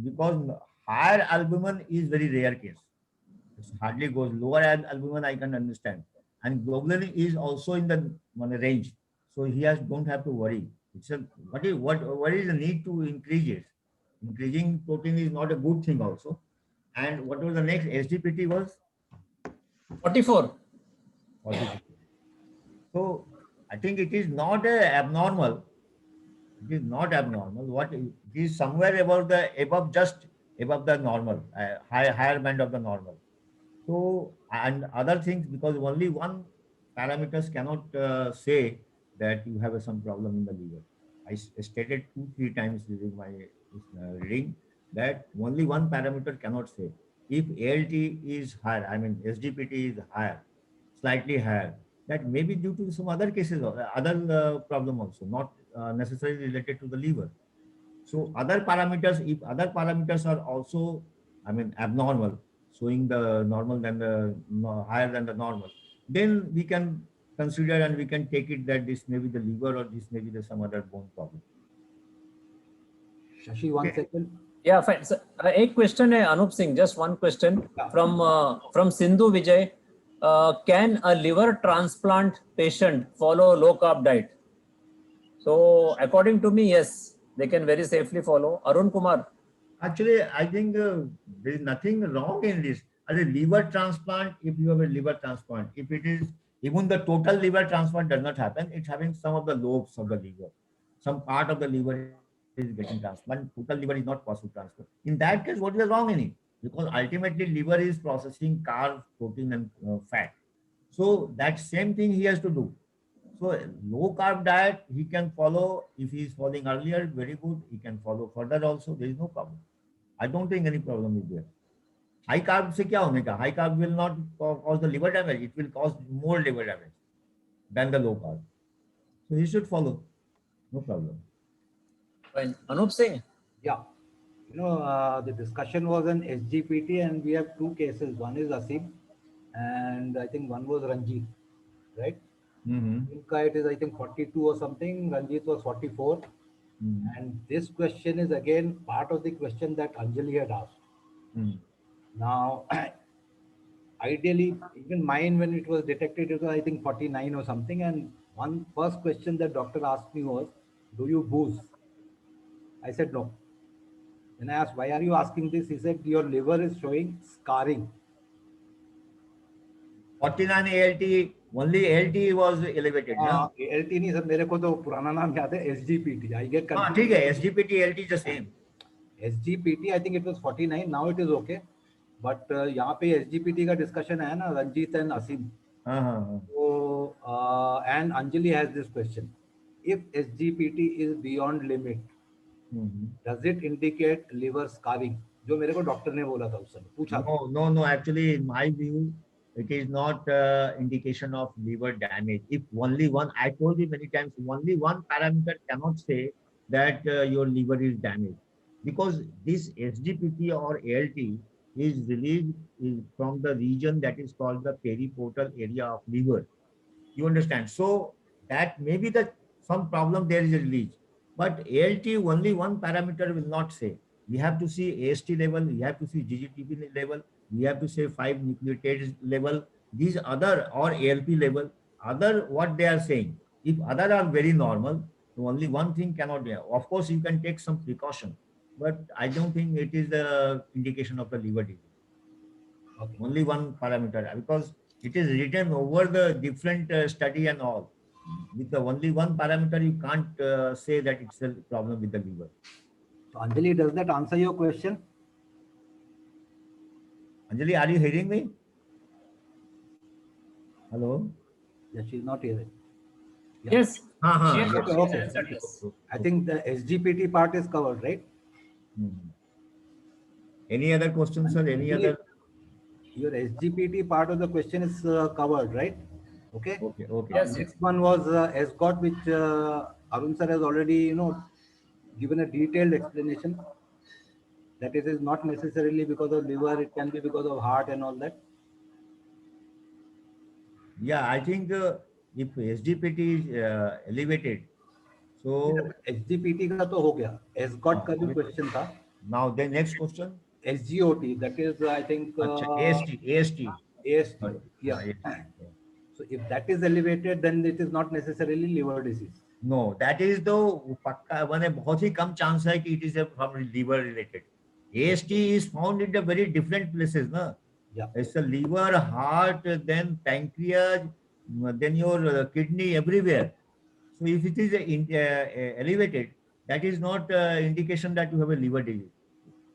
because higher albumin is very rare case. It hardly goes lower albumin. I can understand, and globulin is also in the range, so he don't have to worry. It's what is the need to increase it? Increasing protein is not a good thing also. And what was the next? SGPT was 44. 40. So I think it is not abnormal. It is not abnormal. What it is somewhere above just above the normal, higher band of the normal. So, and other things, because only one parameters cannot say that you have some problem in the liver. I stated 2-3 times during my reading that only one parameter cannot say. If ALT is higher, I mean SGPT is higher, slightly higher, that may be due to some other cases or other problem also, not necessarily related to the liver. So other parameters, if other parameters are also, I mean, abnormal, showing the normal than the higher than the normal, then we can consider and we can take it that this may be the liver or this may be the some other bone problem. Shashi, 1 second. Yeah, fine. So, एक question है Anup Singh. Just one question from Sindhu Vijay. Can a liver transplant patient follow low carb diet? So according to me, yes, they can very safely follow. Arun Kumar. Actually, I think there is nothing wrong in this. As a liver transplant, if you have a liver transplant, if it is even the total liver transplant does not happen, it's having some of the lobes of the liver, some part of the liver is getting transplant. Total liver is not possible transplant. In that case, what is wrong in it? Because ultimately liver is processing carbs, protein, and fat. So that same thing he has to do. So low carb diet he can follow. If he is following earlier, very good. He can follow further also. There is no problem. I don't think any problem is there. High carb से क्या होने का? High carb will not cause the liver damage. It will cause more liver damage than the low carb. So he should follow. No problem. Fine. Anup Singh. Yeah. You know, the discussion was on SGPT, and we have 2 cases. One is Asim, and I think one was Ranjit, right? Inka, it is, I think, 42 or something. Ranjit was 44. And this question is again part of the question that Anjali had asked. Now, ideally, even mine, when it was detected, it was, I think, 49 or something. And one first question that doctor asked me was, do you booze? I said no. When I asked, why are you asking this? He said, your liver is showing scarring. 49 ALT, only ALT was elevated. ALT नहीं sir, मेरे को तो पुराना नाम याद है, SGPT. I get confused. ठीक है, SGPT, ALT is the same. SGPT, I think it was 49. Now it is okay. But यहाँ पे SGPT का discussion है ना, Ranjit and Asim. So, and Anjali has this question. If SGPT is beyond limit, does it indicate liver scarring? जो मेरे को doctor ने बोला था उस समय, पूछा था. No. Actually, in my view, it is not indication of liver damage. If only one, I told you many times, only one parameter cannot say that your liver is damaged, because this SGPT or ALT is released from the region that is called the periportal area of liver. You understand? So that may be some problem there is a release, but ALT only one parameter will not say. We have to see AST level, we have to see GGTP level, we have to say 5 nucleotides level, these other, or ALP level, other what they are saying. If other are very normal, so only one thing cannot be. Of course, you can take some precaution, but I don't think it is the indication of the liver disease. Okay. Only one parameter, because it is written over the different study and all. With the only one parameter, you can't say that it's a problem with the liver. So Anjali, does that answer your question? Anjali, are you hearing me? Hello? Yeah, she's not hearing. Yeah. Yes. Yes. Yes. Okay. I think the SGPT part is covered, right? Any other questions, sir? Any other? Your SGPT part of the question is covered, right? Okay. Okay. Yes. Next one was SGOT, which Arun sir has already, given a detailed explanation that it is not necessarily because of liver, it can be because of heart and all that. Yeah, I think if SGPT is elevated, so SGPT का तो हो गया. SGOT का भी question था. Now the next question. SGOT, that is, I think. AST. Yeah. So if that is elevated, then it is not necessarily liver disease. No, that is the पक्का माने बहुत ही कम chance है कि it is from liver related. AST is found in the very different places, na? Yeah. It's a liver, heart, then pancreas, then your kidney, everywhere. So if it is elevated, that is not indication that you have a liver disease.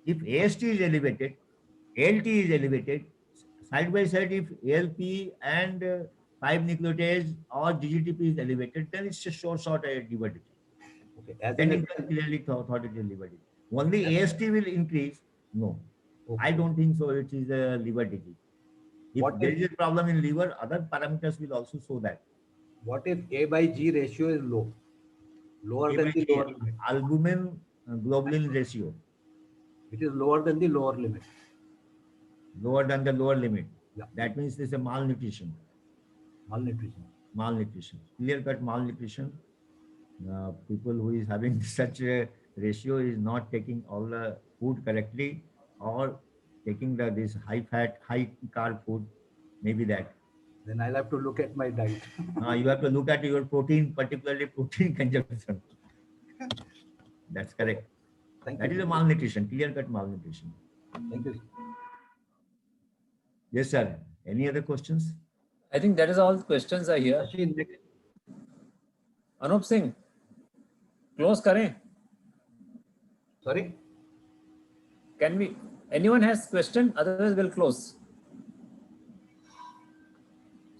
If AST is elevated, ALT is elevated, side by side, if ALP and 5-nucleotide or GGTP is elevated, then it's a short liver disease. Okay. As Then an you can clearly thought it is liver disease. Only AST will increase. No, okay. I don't think so. It is a liver disease. If What there if- is a problem in liver, other parameters will also show that. What if A by G ratio is low, lower than the lower limit? Albumin globulin ratio It is lower than the lower limit. lower than the lower limit. Yeah. That means there's a malnutrition. Malnutrition. Clear-cut malnutrition. People who is having such a ratio is not taking all the food correctly or taking this high fat, high carb food. Maybe that. Then I'll have to look at my diet. You have to look at your protein, particularly protein consumption. That's correct. Thank That you. is a malnutrition, clear-cut malnutrition. Thank you. Yes, sir. Any other questions? I think that is all the questions are here. Shashi, next. Anup Singh, close kare. Sorry? Can we, anyone has question? Otherwise we'll close.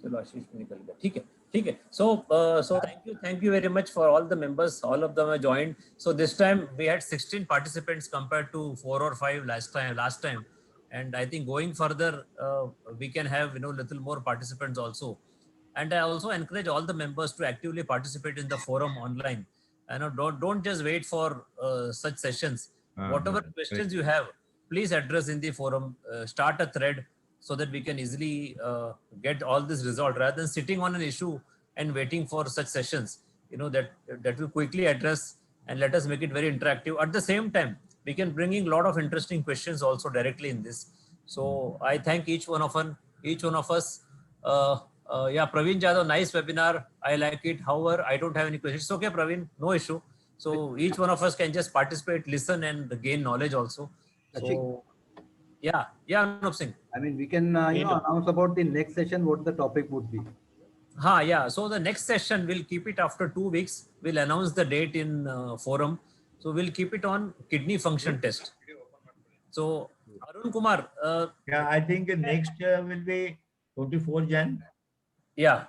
चलो आशीष भी निकल गया ठीक है ठीक है so thank you very much for all the members, all of them have joined. So this time we had 16 participants compared to 4 or 5 last time, and I think going further we can have little more participants also. And I also encourage all the members to actively participate in the forum online. Don't just wait for such sessions. Whatever questions you have, please address in the forum. Start a thread so that we can easily get all this resolved rather than sitting on an issue and waiting for such sessions. That will quickly address, and let us make it very interactive. At the same time, we can bring in a lot of interesting questions also directly in this. So I thank each one of us. Yeah, Praveen Jadhav, nice webinar. I like it. However, I don't have any questions. It's okay, Praveen, no issue. So each one of us can just participate, listen, and gain knowledge also. So, yeah, Anup Singh. I mean, we can announce about the next session, what the topic would be. Yeah. So the next session, we'll keep it after 2 weeks. We'll announce the date in forum. So we'll keep it on kidney function test. So Arun Kumar. Yeah, I think next will be 24 Jan. Yeah.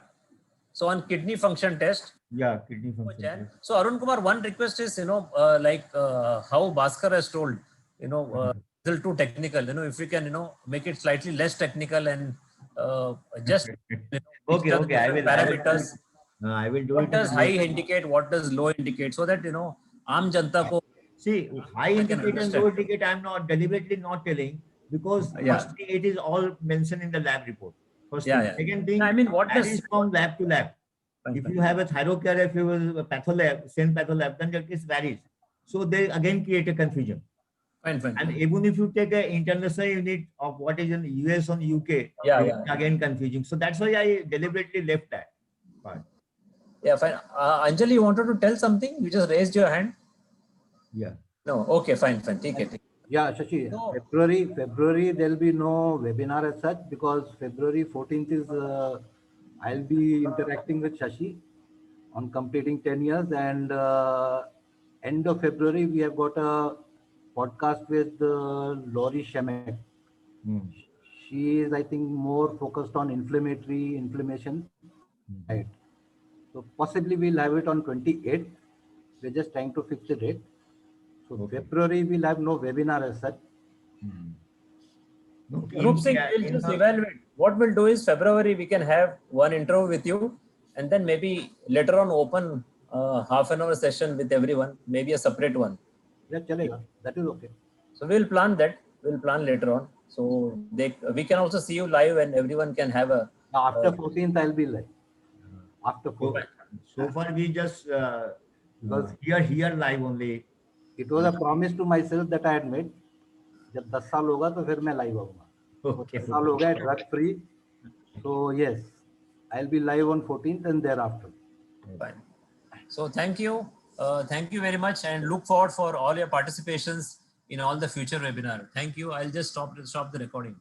So on kidney function test. Yeah, kidney function test. So Arun Kumar, one request is, like how Bhaskar has told, little too technical. If we can, make it slightly less technical and just okay. I will. Parameters. I will do What it. does high indicate? What does low indicate? So that Aam Janta ko. See, high indicate and low indicate, I'm not deliberately not telling, because first thing, it is all mentioned in the lab report. First thing. Second thing, I mean, what that does is from lab to lab. If you have a thyrocare, if you have a patholab, same patholab, then that case varies. So they again create a confusion. Fine. And even if you take an international unit of what is in US or UK, it's again confusing. So that's why I deliberately left that part. Yeah, fine. Anjali, you wanted to tell something? You just raised your hand. Yeah. No. Okay, fine. Take it. Yeah, Shashi. No. February there'll be no webinar as such, because February 14th is I'll be interacting with Shashi on completing 10 years, and end of February we have got a podcast with Laurie Shemek. She is, I think, more focused on inflammation. Right. So possibly we'll have it on 28th. We're just trying to fix the date. So February we'll have no webinar as such. Anup Singh, we'll just evaluate. What we'll do is February we can have one interview with you, and then maybe later on open half an hour session with everyone, maybe a separate one. Yeah, chalega. That is okay. So we'll plan that. We'll plan later on. So we can also see you live, and everyone can have a. After 14th I'll be live. After 14th. So far we just here live only. It was a promise to myself that I had made. जब 10 साल होगा तो फिर मैं live आऊँगा. 10 साल हो गए drug free. So yes, I'll be live on 14th and thereafter. Fine. So thank you very much, and look forward for all your participations in all the future webinar. Thank you. I'll just stop the recording.